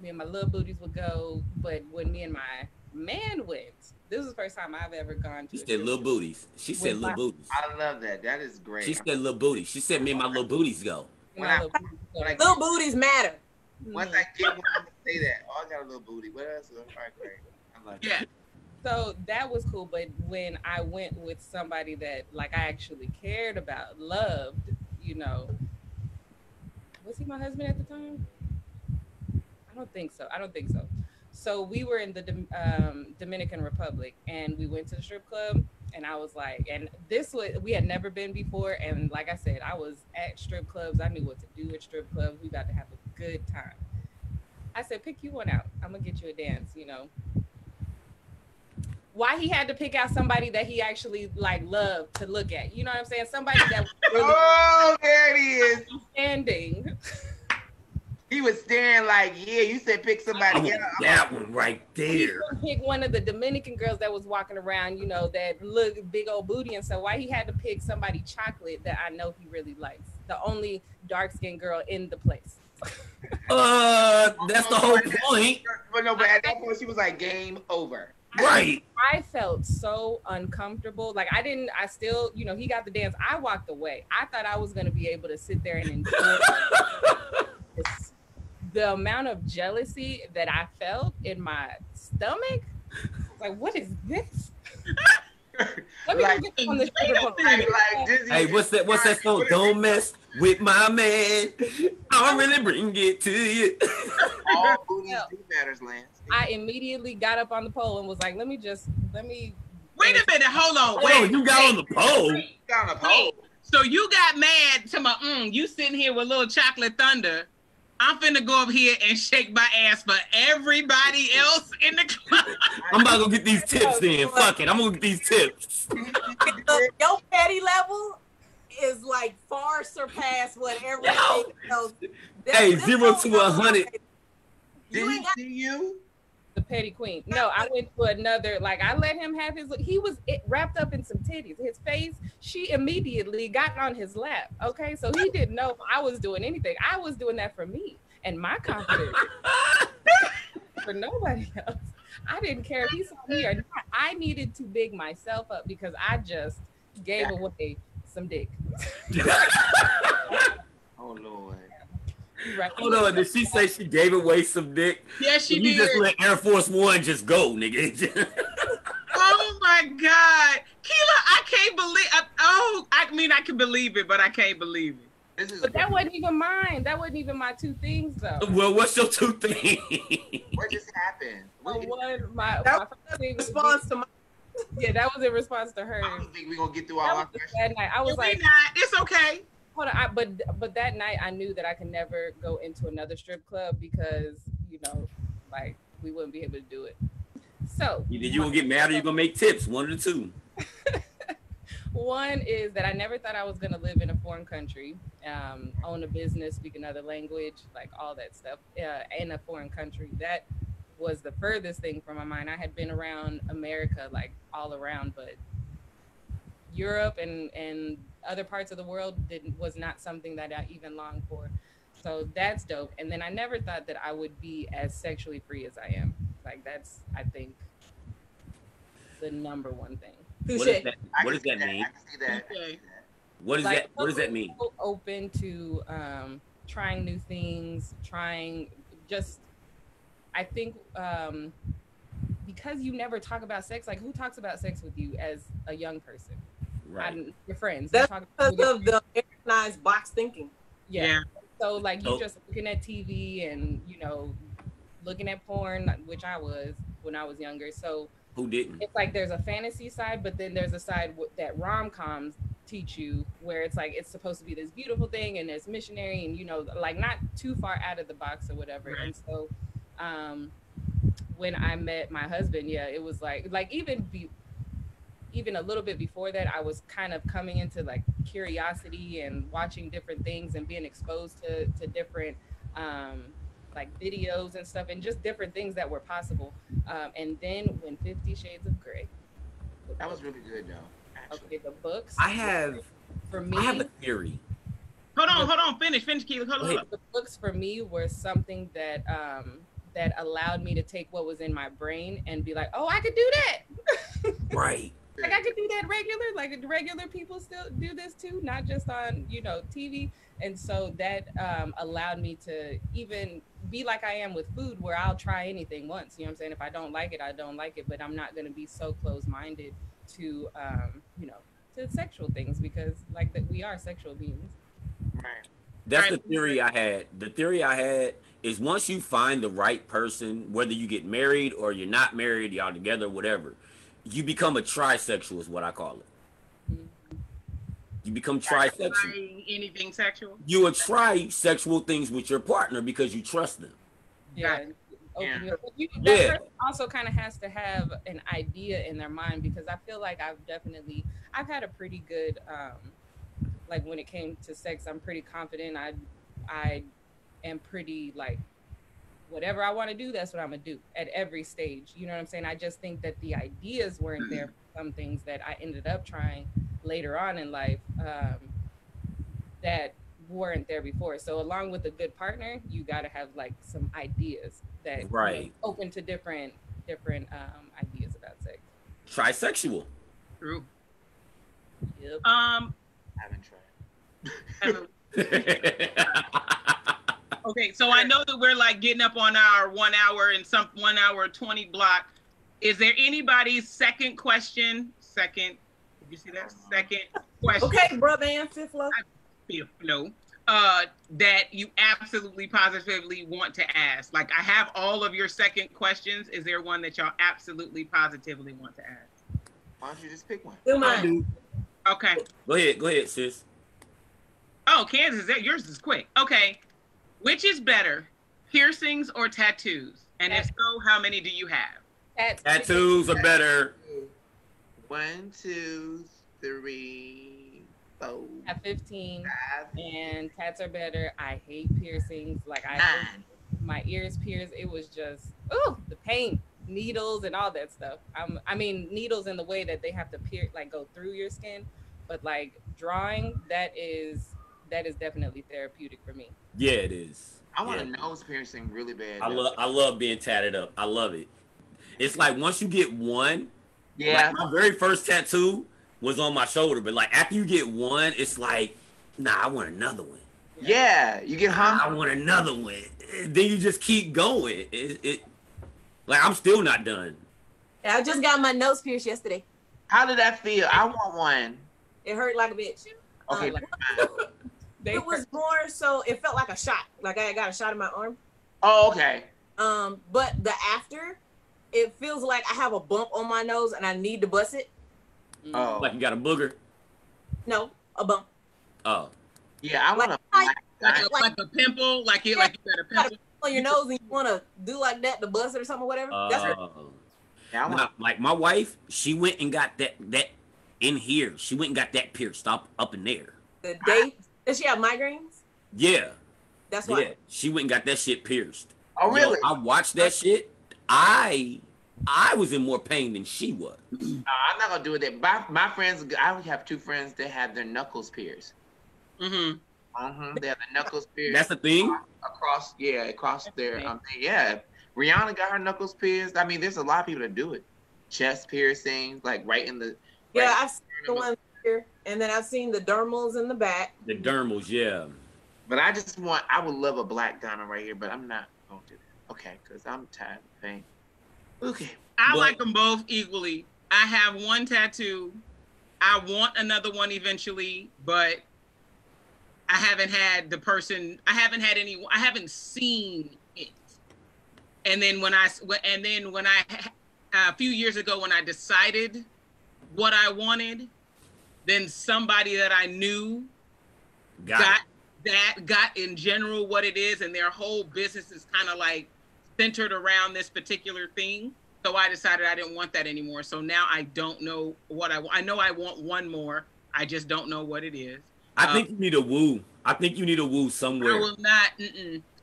Me and my little booties would go. But when me and my man went, this was the first time I've ever gone to. She said little booties. She said little booties. I love that. That is great. She said little booties. She said me and my little booties go. Little booties matter. Once I get one, I'm gonna say that. Oh, I got a little booty. What else? All right, great. I like that. So that was cool, but when I went with somebody that like I actually cared about, loved, you know, was he my husband at the time? I don't think so. So we were in the Dominican Republic, and we went to the strip club, and I was like, and we had never been before, and like I said, I was at strip clubs. I knew what to do at strip clubs. We about to have a good time. I said, pick you one out. I'm gonna get you a dance, you know. Why he had to pick out somebody that he actually like loved to look at. You know what I'm saying? Somebody that was really oh, there he is. Standing. He was staring like, yeah, you said pick somebody else. That one right there. He pick one of the Dominican girls that was walking around, you know, that look big old booty and so why he had to pick somebody chocolate that I know he really likes. The only dark-skinned girl in the place. That's the whole point. But no, but at that point she was like, game over. Right. I felt so uncomfortable. Like I still, you know, he got the dance. I walked away. I thought I was going to be able to sit there and enjoy the amount of jealousy that I felt in my stomach. Like, what is this? Let me like, get this on the hey, what's that song? Don't mess with my man. I'll really bring it to you. All booties do matters, Lance. I immediately got up on the pole and was like, let me. Wait a minute, hold on. Wait, you got on the pole. Got on the pole. So you got mad to my you sitting here with little chocolate thunder. I'm finna go up here and shake my ass for everybody else in the club. I'm about to go get these tips then. Fuck it. I'm gonna get these tips. Your petty level is like far surpassed what everything else. Hey, 0 to 100. Did he see you? The petty queen. No, I went to another, like I let him have his, he was wrapped up in some titties. His face, she immediately got on his lap. Okay, so he didn't know if I was doing anything. I was doing that for me and my confidence. For nobody else. I didn't care if he saw me or not. I needed to big myself up because I just gave away some dick. Oh Lord. Right. Hold on, did she say she gave away some dick? Yes, she did. You just let Air Force One just go, nigga. Oh my God, Kela, I can't believe. I mean, I can believe it, but I can't believe it. But that wasn't even mine. That wasn't even my two things, though. Well, what's your two things? What just happened? My first thing response to my. Yeah, that was in response to her. I don't think we're gonna get through all our questions. That night, I was like, it's okay. Hold on, but that night I knew that I could never go into another strip club because, you know, like we wouldn't be able to do it. So Either you gonna get mad or you gonna make tips, one of the two. One is that I never thought I was gonna live in a foreign country, own a business, speak another language, like all that stuff, in a foreign country. That was the furthest thing from my mind. I had been around America, like all around, but Europe and other parts of the world was not something that I even longed for. So that's dope. And then I never thought that I would be as sexually free as I am. Like that's, I think, the number one thing. What does that mean? What does that mean? Open to trying new things, I think because you never talk about sex, like who talks about sex with you as a young person? Right. Your friends. That's because of the Americanized box thinking. Yeah. So like you just looking at TV and, you know, looking at porn, which I was when I was younger. So who didn't? It's like there's a fantasy side, but then there's a side that rom-coms teach you where it's like it's supposed to be this beautiful thing and it's missionary and, you know, like not too far out of the box or whatever. Right. And so when I met my husband, it was like even a little bit before that, I was kind of coming into like curiosity and watching different things and being exposed to different like videos and stuff, and just different things that were possible. And then when 50 Shades of Grey, that was really good though. Actually. Okay, the books. I have a theory. Hold on. Finish, Kela. Hold on. The books for me were something that that allowed me to take what was in my brain and be like, oh, I could do that. Right. Like I could do that regular, like regular people still do this too, not just on, TV. And so that allowed me to even be like I am with food, where I'll try anything once. You know what I'm saying? If I don't like it, I don't like it, but I'm not going to be so closed-minded to, to sexual things, because like that we are sexual beings. Right. That's the theory I had. The theory I had is once you find the right person, whether you get married or you're not married, y'all together, whatever, you become a trisexual is what I call it. You become trisexual. Trying anything sexual? You will try sexual things with your partner because you trust them. Yeah. Yeah. That person also kind of has to have an idea in their mind, because I feel like I've had a pretty good, like when it came to sex, I'm pretty confident. I am pretty like, whatever I want to do, that's what I'm gonna do at every stage. You know what I'm saying? I just think that the ideas weren't there for some things that I ended up trying later on in life that weren't there before. So along with a good partner, you got to have like some ideas that open to different ideas about sex. Trisexual. True. Yep. I haven't tried. Okay, so I know that we're like getting up on our 1 hour and 1 hour 20 block. Is there anybody's second question? Did you see that? Second question. Okay, brother and fifth love. No. That you absolutely positively want to ask. Like, I have all of your second questions. Is there one that y'all absolutely positively want to ask? Why don't you just pick one? Do mine. Okay. Go ahead, sis. Oh, Candice, yours is quick. Okay. Which is better, piercings or tattoos? And if so, how many do you have? Tattoos are better. 1, 2, 3, 4. I have 15, 5. and tats are better. I hate piercings. Like 9. My ears pierced. It was just the pain, needles, and all that stuff. I mean, needles in the way that they have to go through your skin, but like drawing, that is definitely therapeutic for me. Yeah, it is. I want a nose piercing really bad. I love being tatted up. I love it. It's like once you get one. Yeah. Like my very first tattoo was on my shoulder, but like after you get one, it's like, nah, I want another one. Yeah, you get hung. I want another one. Then you just keep going. Like I'm still not done. I just got my nose pierced yesterday. How did that feel? I want one. It hurt like a bitch. Okay. It was more so, it felt like a shot. Like I got a shot in my arm. Oh, okay. But the after, it feels like I have a bump on my nose and I need to bust it. Oh. Like you got a booger? No, a bump. Oh. Yeah, I want like a pimple, like you got a pimple on your nose, and you want to do like that to bust it or something, or whatever. That's her. Yeah, like my wife, she went and got that in here. She went and got that pierced up in there. The day does she have migraines? Yeah. That's why. Yeah, she went and got that shit pierced. Oh, really? I watched that shit. I was in more pain than she was. I'm not gonna do it. My friends, I have 2 friends that have their knuckles pierced. Mm-hmm. They have the knuckles pierced. That's the thing? Across their yeah. Rihanna got her knuckles pierced. I mean, there's a lot of people that do it. Chest piercings, like right in the. Yeah, I've seen the ones here, and then I've seen the dermals in the back. The dermals, yeah. But I would love a black diamond right here, but I'm not gonna do that. Okay, because I'm tired of pain. Okay. I like them both equally. I have one tattoo. I want another one eventually, but I haven't had I haven't seen it. And then when I a few years ago when I decided what I wanted, then somebody that I knew got in general what it is, and their whole business is kind of like centered around this particular thing. So I decided I didn't want that anymore. So now I don't know what I want. I know I want one more. I just don't know what it is. I think you need a woo. I think you need a woo somewhere. I will not.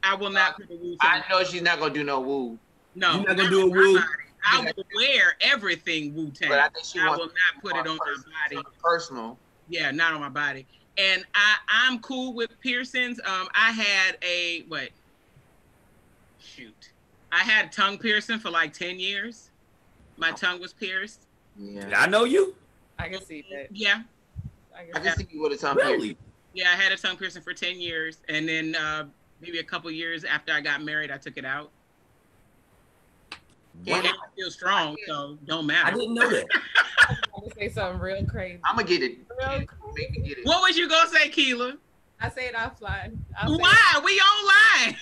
I will not put a woo. I know she's not gonna do no woo. No, you're not gonna do a woo. I will wear everything Wu-Tang. But I think she will not put it on my body. Personal. Yeah, not on my body. And I'm cool with piercings. I had I had tongue piercing for like 10 years. My tongue was pierced. Yeah. I know you. I can see that. Yeah. I can see you with a tongue piercing. Yeah, I had a tongue piercing for 10 years. And then maybe a couple years after I got married, I took it out. Yeah, I feel strong, so don't matter. I didn't know that. I'm gonna say something real crazy. I'm gonna get it. Make me get it. What was you gonna say, Kela? I say it offline. Why? We online.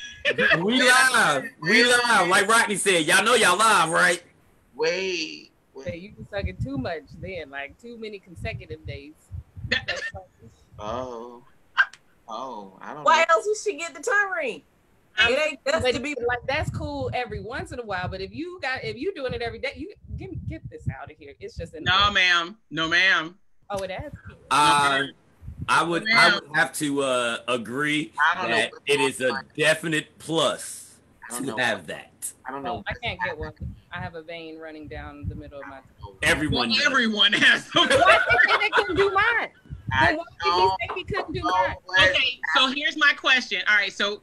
We live. We live. Like Rodney said, y'all know y'all live, right? Wait. Hey, you can suck it too much then, like too many consecutive days. Oh, I don't. Why know. else would she get the tongue ring? It ain't just to be like that's cool every once in a while, but if you doing it every day, you get this out of here. It's just no, ma'am. No, ma'am. Oh, it has. I would have to agree that it is a definite plus to have that. I don't know. I can't get one. I have a vein running down the middle of my tongue. Everyone has some. Why did they couldn't do mine? Why did he say he couldn't do mine? Okay, so here's my question. All right, so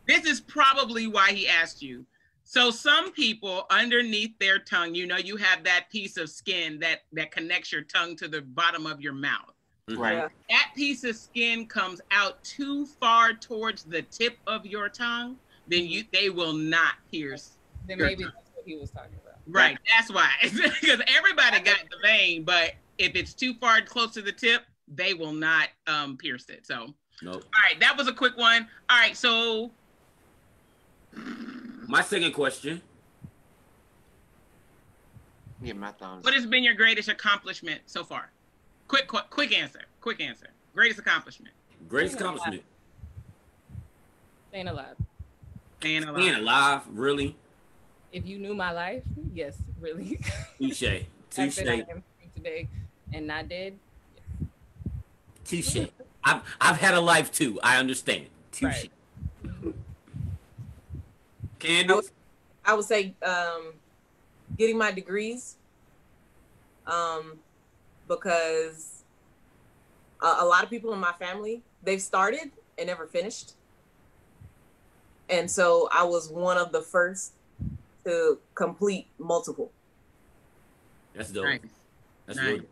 this is probably why he asked you. So some people underneath their tongue, you have that piece of skin that connects your tongue to the bottom of your mouth. Right. Yeah. That piece of skin comes out too far towards the tip of your tongue, then they will not pierce. Then maybe that's what he was talking about. Right, that's why. Because everybody got the vein, but if it's too far close to the tip, they will not pierce it. So, nope. All right, that was a quick one. All right, so my second question. Yeah, my thumbs. What has been your greatest accomplishment so far? Quick answer. Quick answer. Greatest accomplishment. Greatest accomplishment. Staying alive. Staying alive. Staying alive, really? If you knew my life, yes, really. Touche. Touche. I am today and not dead. Yes. Touche. I've had a life too. I understand. Touche. Right. Candice? I would say getting my degrees. Because a lot of people in my family, they've started and never finished. And so I was one of the first to complete multiple. That's dope. Nice. That's good.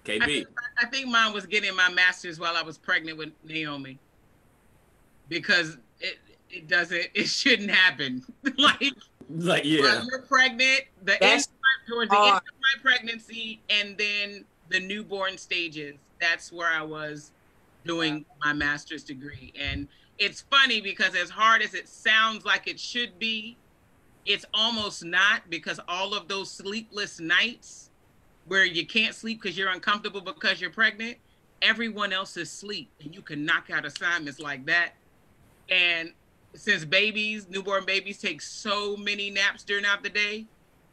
KB. I think mine was getting my master's while I was pregnant with Naomi. Because it shouldn't happen. Like, yeah. When you're pregnant, towards the end of my pregnancy and then the newborn stages, that's where I was doing my master's degree. And it's funny because as hard as it sounds like it should be, it's almost not, because all of those sleepless nights where you can't sleep because you're uncomfortable because you're pregnant, everyone else is asleep and you can knock out assignments like that. And since newborn babies take so many naps during the day,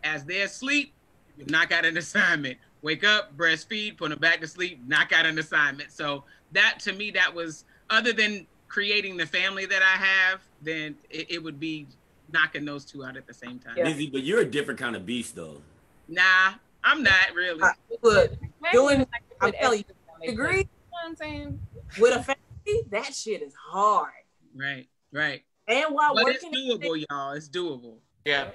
as they're asleep, you knock out an assignment. Wake up, breastfeed, put them back to sleep, knock out an assignment. So that, to me, that was, other than creating the family that I have, then it would be knocking those two out at the same time. Lizzie, but you're a different kind of beast, though. Nah, I'm not really. I'm telling you, degree, you know what I'm saying? With a family, that shit is hard. Right. And while but working, it's doable, y'all. It's doable. Yeah.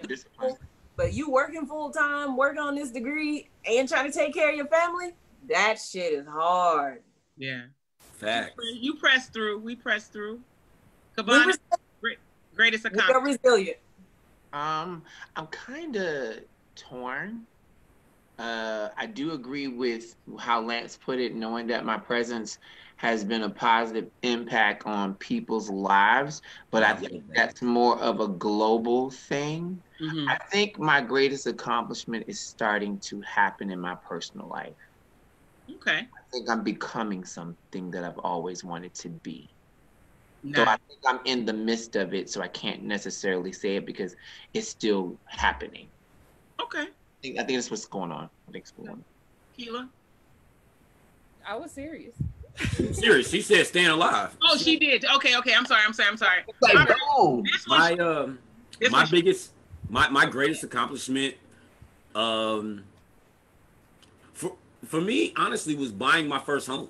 But you working full time, working on this degree, and trying to take care of your family, that shit is hard. Yeah. Facts. You press through. We press through. Cabana, greatest accomplishment. We're resilient. I'm kind of torn. I do agree with how Lance put it, knowing that my presence has been a positive impact on people's lives, but I think that's more of a global thing. Mm-hmm. I think my greatest accomplishment is starting to happen in my personal life. Okay. I think I'm becoming something that I've always wanted to be. Nice. So I think I'm in the midst of it, so I can't necessarily say it because it's still happening. Okay. I think that's what's going on. I think it's going on. Kela? I was serious. Serious. She said staying alive. Oh, she did. Okay. I'm sorry. Like, my biggest, my greatest accomplishment, for me, honestly, was buying my first home.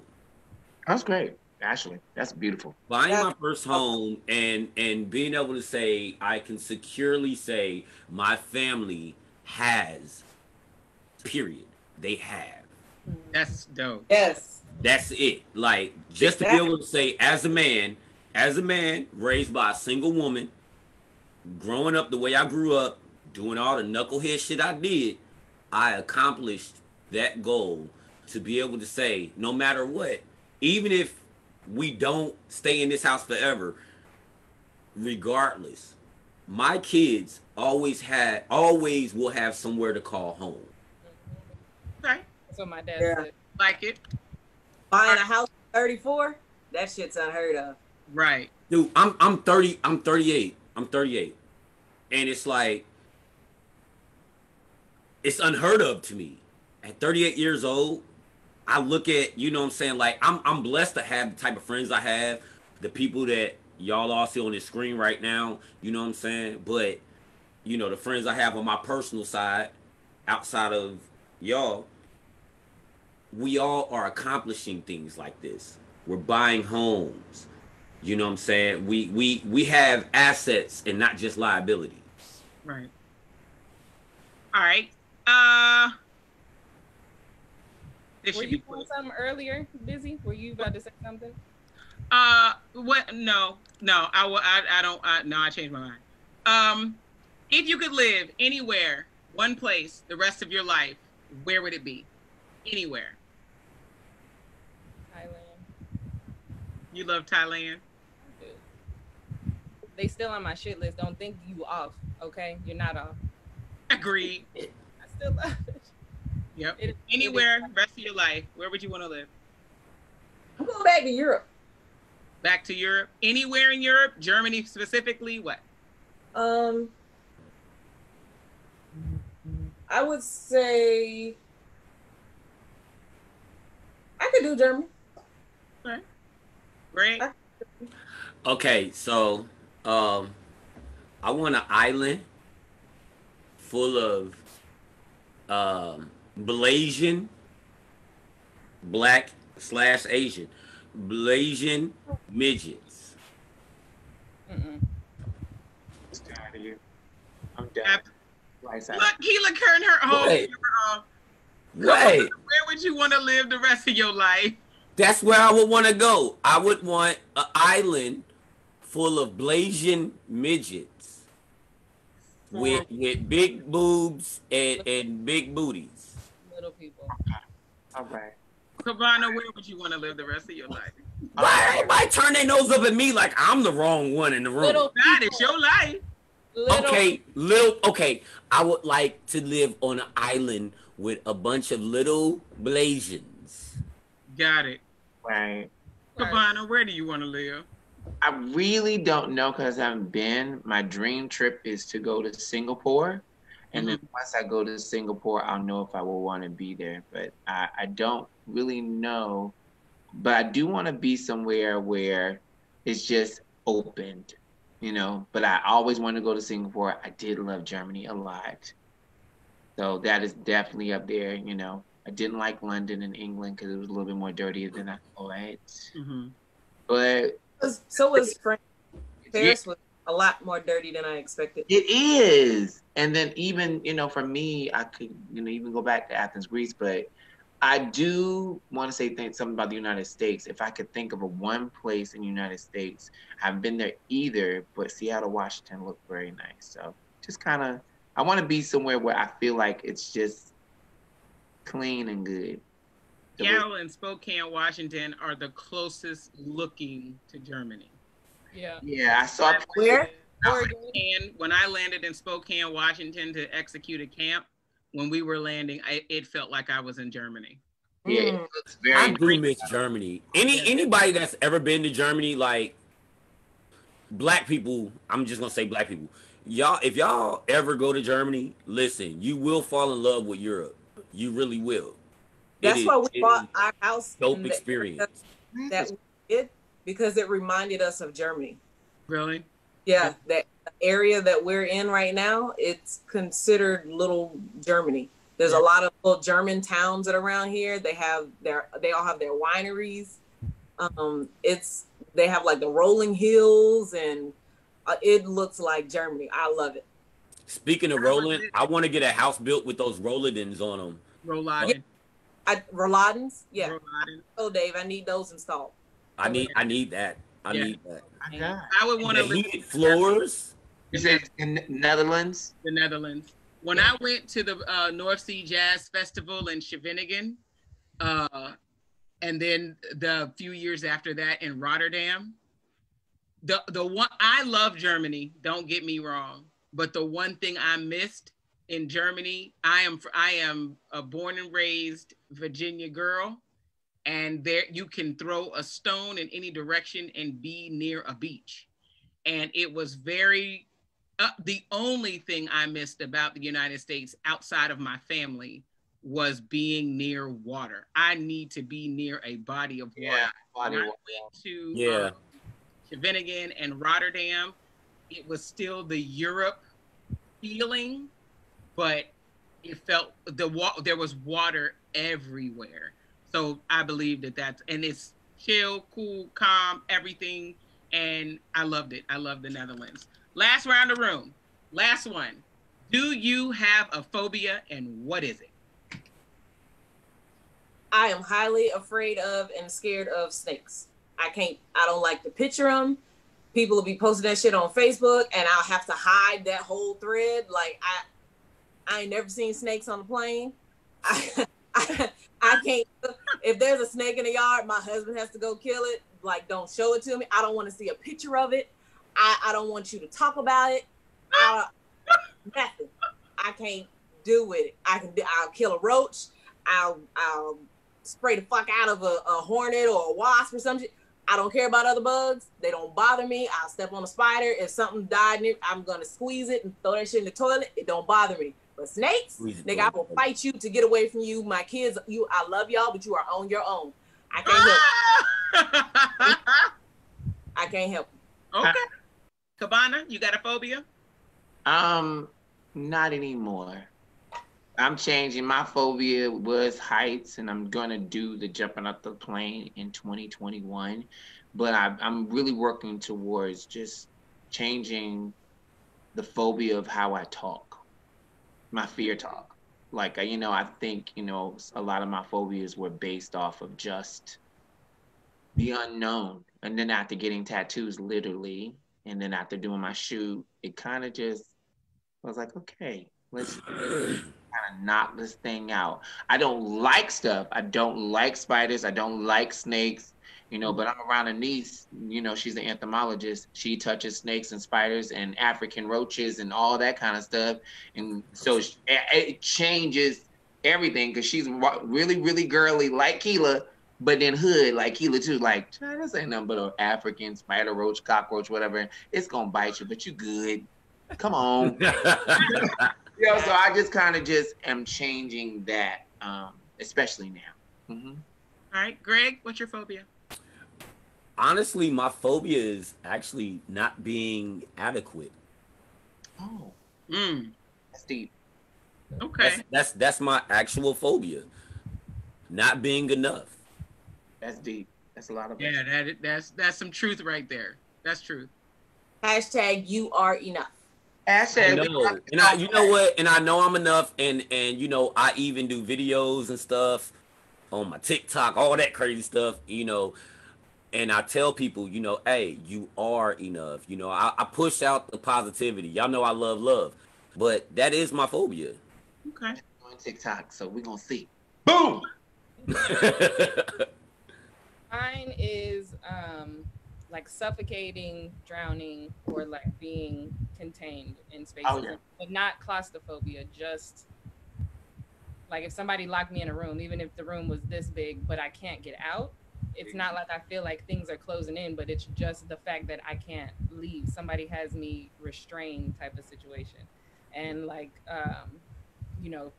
That's great. Actually, that's beautiful. Buying my first home and being able to say, I can securely say my family has, period. They have. That's dope. Yes. That's it. Like, just to be able to say, as a man raised by a single woman, growing up the way I grew up, doing all the knucklehead shit I did, I accomplished that goal to be able to say, no matter what, even if we don't stay in this house forever, regardless, my kids always will have somewhere to call home. Okay. That's what my dad said. Like it. Buying a house at 34, that shit's unheard of. Right. Dude, I'm 38. I'm 38. And it's like, it's unheard of to me. At 38 years old, I look at, you know what I'm saying, like, I'm blessed to have the type of friends I have, the people that y'all all see on this screen right now, you know what I'm saying? But, you know, the friends I have on my personal side, outside of y'all, we all are accomplishing things like this. We're buying homes. You know what I'm saying? We have assets and not just liabilities. Right. All right. Were you doing something earlier, Busy? Were you about to say something? What? No. I changed my mind. If you could live anywhere, one place, the rest of your life, where would it be? Anywhere. Thailand. You love Thailand? They still on my shit list. Don't think you off, okay? You're not off. Agreed. I still love it. Yep. Anywhere, rest of your life, where would you want to live? I'm going back to Europe. Back to Europe? Anywhere in Europe? Germany specifically? What? I would say I could do Germany. Okay. Great. Okay, so I want an island full of Blasian, Black/Asian, Blasian midgets. Tired of you. I'm done. Look, Kela turned her off. Wait. Where would you want to live the rest of your life? That's where I would want to go. I would want an island full of Blasian midgets with big boobs and big booties. Little people. All right. Cabana, where would you want to live the rest of your life? Why everybody turn their nose up at me like I'm the wrong one in the room? God, it's your life. Okay. I would like to live on an island with a bunch of little Blasians. Got it. Right. Cabana, where do you want to live? I really don't know because I haven't been. My dream trip is to go to Singapore. And then once I go to Singapore, I'll know if I will want to be there. But I don't really know. But I do want to be somewhere where it's just opened, you know. But I always want to go to Singapore. I did love Germany a lot. So that is definitely up there, you know. I didn't like London and England because it was a little bit more dirty than I thought. But so was France. Paris was a lot more dirty than I expected. It is. And then even, you know, for me, I could, you know, even go back to Athens, Greece, but I do want to say something about the United States. If I could think of one place in the United States, I haven't been there either, but Seattle, Washington looked very nice. So just kind of, I want to be somewhere where I feel like it's just clean and good. Seattle and Spokane, Washington are the closest looking to Germany. Yeah. Yeah, I saw where? And when I landed in Spokane, Washington to execute a camp, when we were landing, it felt like I was in Germany. Yeah, it looks very I do miss Germany. Anybody that's ever been to Germany, like Black people, I'm just gonna say Black people. Y'all, if y'all ever go to Germany, listen, you will fall in love with Europe. You really will. That's why we bought our house. Dope experience. That we did because it reminded us of Germany. Really? Yeah, that area that we're in right now, it's considered little Germany. There's a lot of little German towns that are around here. They all have their wineries. They have like the rolling hills, and it looks like Germany. I love it. Speaking of rolling, I want to get a house built with those Rolladins on them. Rolladin. Rolladins? Yeah. Rolladin. Oh, Dave, I need those installed. I need that. I need that. I would want to live heated floors. You said in Netherlands? The Netherlands. When I went to the North Sea Jazz Festival in Scheveningen, and then the few years after that in Rotterdam, the one I love Germany. Don't get me wrong, but the one thing I missed in Germany, I am a born and raised Virginia girl, and there you can throw a stone in any direction and be near a beach, and it was very. The only thing I missed about the United States outside of my family was being near water. I need to be near a body of water. Yeah, when I went to Scheveningen and Rotterdam, it was still the Europe feeling, but it felt there was water everywhere. So I believe and it's chill, cool, calm, everything, and I loved it. I love the Netherlands. Last round of room. Last one. Do you have a phobia, and what is it? I am highly afraid of and scared of snakes. I don't like to picture them. People will be posting that shit on Facebook, and I'll have to hide that whole thread. Like, I ain't never seen snakes on the plane. I can't. If there's a snake in the yard, my husband has to go kill it. Like, don't show it to me. I don't want to see a picture of it. I don't want you to talk about it. Nothing. I can't do with it. I'll kill a roach. I'll spray the fuck out of a hornet or a wasp or something. I don't care about other bugs. They don't bother me. I'll step on a spider. If something died in it, I'm gonna squeeze it and throw that shit in the toilet. It don't bother me. But snakes, nigga, I will fight you to get away from you. My kids, I love y'all, but you are on your own. I can't help you. I can't help you. Okay. Cabana, you got a phobia? Not anymore. I'm changing. My phobia was heights, and I'm gonna do the jumping out the plane in 2021. But I'm really working towards just changing the phobia of how I talk, my fear talk. Like, I think, a lot of my phobias were based off of just the unknown. And then after getting tattoos, literally, and then after doing my shoot, it kind of just, I was like, okay, let's kind of knock this thing out. I don't like stuff. I don't like spiders. I don't like snakes, but I'm around a niece, she's an entomologist. She touches snakes and spiders and African roaches and all that kind of stuff. And so it changes everything because she's really, really girly like Kela, but then hood like Kela too. Like, this ain't nothing but an African spider, roach, cockroach, whatever. It's going to bite you, but you good. Come on. So I just kind of am changing that, especially now. Mm-hmm. All right, Greg, what's your phobia? Honestly, my phobia is actually not being adequate. Oh. That's deep. Okay. That's my actual phobia. Not being enough. That's deep. That's a lot of that's some truth right there. That's truth. Hashtag you are enough. Hashtag you know what? And I know I'm enough, and I even do videos and stuff on my TikTok, all that crazy stuff, and I tell people, hey, you are enough. I push out the positivity. Y'all know I love, but that is my phobia. Okay. On TikTok, so we're gonna see. Boom. Mine is like suffocating, drowning, or like being contained in spaces, but not claustrophobia. Just like if somebody locked me in a room, even if the room was this big, but I can't get out. It's not like I feel like things are closing in, but it's just the fact that I can't leave. Somebody has me restrained type of situation. And like,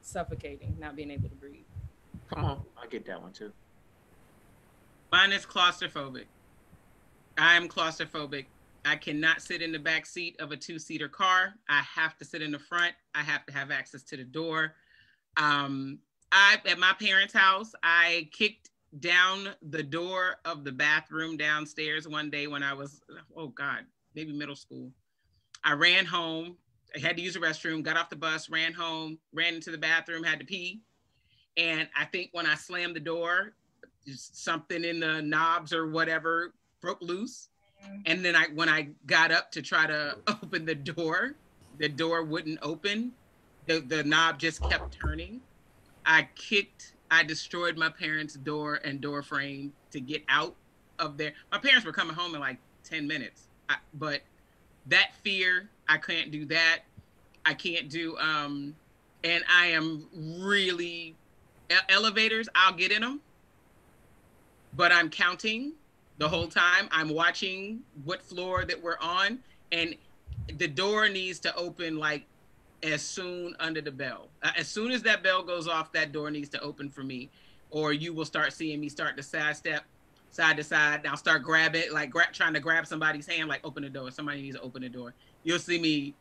suffocating, not being able to breathe. Come on, I'll get that one too. Mine is claustrophobic. I am claustrophobic. I cannot sit in the back seat of a 2-seater car. I have to sit in the front. I have to have access to the door. At my parents' house, I kicked down the door of the bathroom downstairs one day when I was, maybe middle school. I ran home. I had to use the restroom, got off the bus, ran home, ran into the bathroom, had to pee. And I think when I slammed the door, something in the knobs or whatever broke loose. And then when I got up to try to open the door wouldn't open. The knob just kept turning. I destroyed my parents' door and door frame to get out of there. My parents were coming home in like 10 minutes. But that fear, I can't do that. I can't do, and I am really, elevators, I'll get in them, but I'm counting the whole time. I'm watching what floor that we're on, and the door needs to open like as soon under the bell. As soon as that bell goes off, that door needs to open for me, or you will start seeing me start to sidestep side to side. And I'll start grabbing, like trying to grab somebody's hand, like open the door. Somebody needs to open the door. You'll see me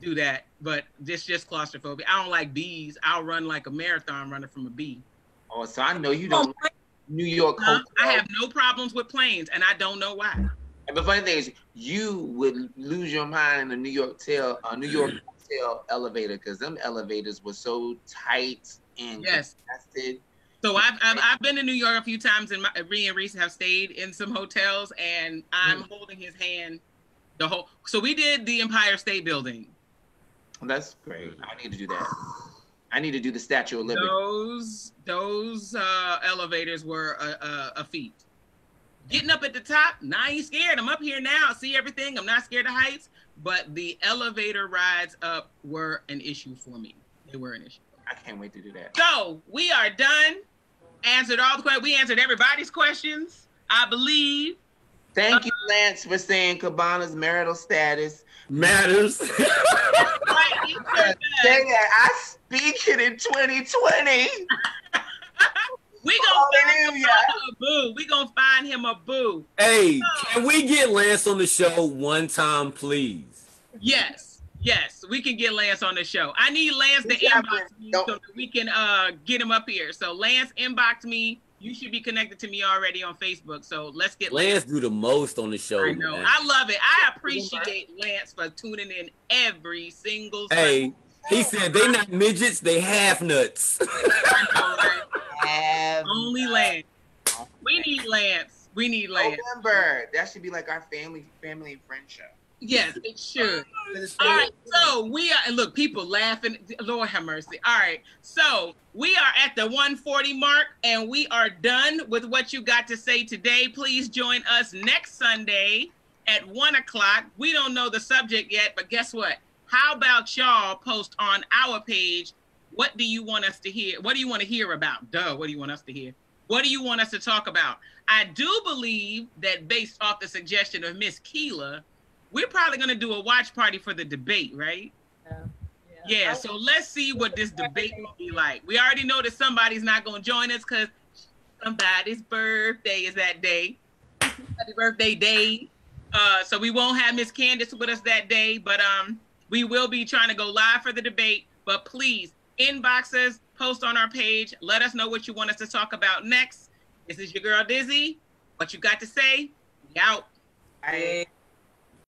do that, but this just claustrophobia. I don't like bees. I'll run like a marathon runner from a bee. Oh, so I know you don't like New York hotel. I have no problems with planes, and I don't know why. And the funny thing is, you would lose your mind in a New York hotel elevator, because them elevators were so tight and congested. So I've been to New York a few times, and Ree and Reese have stayed in some hotels, and I'm holding his hand the whole. So we did the Empire State Building. Well, that's great. I need to do that. I need to do the Statue of Liberty. Those elevators were a feat. Getting up at the top, I ain't scared. I'm up here now. I see everything. I'm not scared of heights. But the elevator rides up were an issue for me. They were an issue. I can't wait to do that. So we are done. Answered all the questions. We answered everybody's questions, I believe. Thank you, Lance, for saying Cabana's marital status matters. Right, say that. I speak it in 2020. We gonna find him a boo. Hey, can we get Lance on the show one time, please? Yes, we can get Lance on the show. I need Lance to inbox me so that we can get him up here. So Lance, inbox me. You should be connected to me already on Facebook. So let's get Lance do the most on the show. I know. Man. I love it. I appreciate Lance for tuning in every single Sunday. He said they not midgets, they half nuts. I know, right? Only Lance. We need Lance. November. That should be like our family and friend show. Yes, it should. All right, so we are, and look, people laughing. Lord have mercy. All right, so we are at the 140 mark, and we are done with What You Got to Say today. Please join us next Sunday at 1 o'clock. We don't know the subject yet, but guess what? How about y'all post on our page, what do you want us to hear? What do you want to hear about? What do you want us to hear? What do you want us to talk about? I do believe that based off the suggestion of Miss Kela, we're probably going to do a watch party for the debate, right? Yeah, so let's see what this debate will be like. We already know that somebody's not going to join us because somebody's birthday is that day. Somebody's birthday day. So we won't have Miss Candice with us that day, but we will be trying to go live for the debate. But please, inbox us, post on our page. Let us know what you want us to talk about next. This is your girl, Dizzy. What You Got to Say? We out. Bye.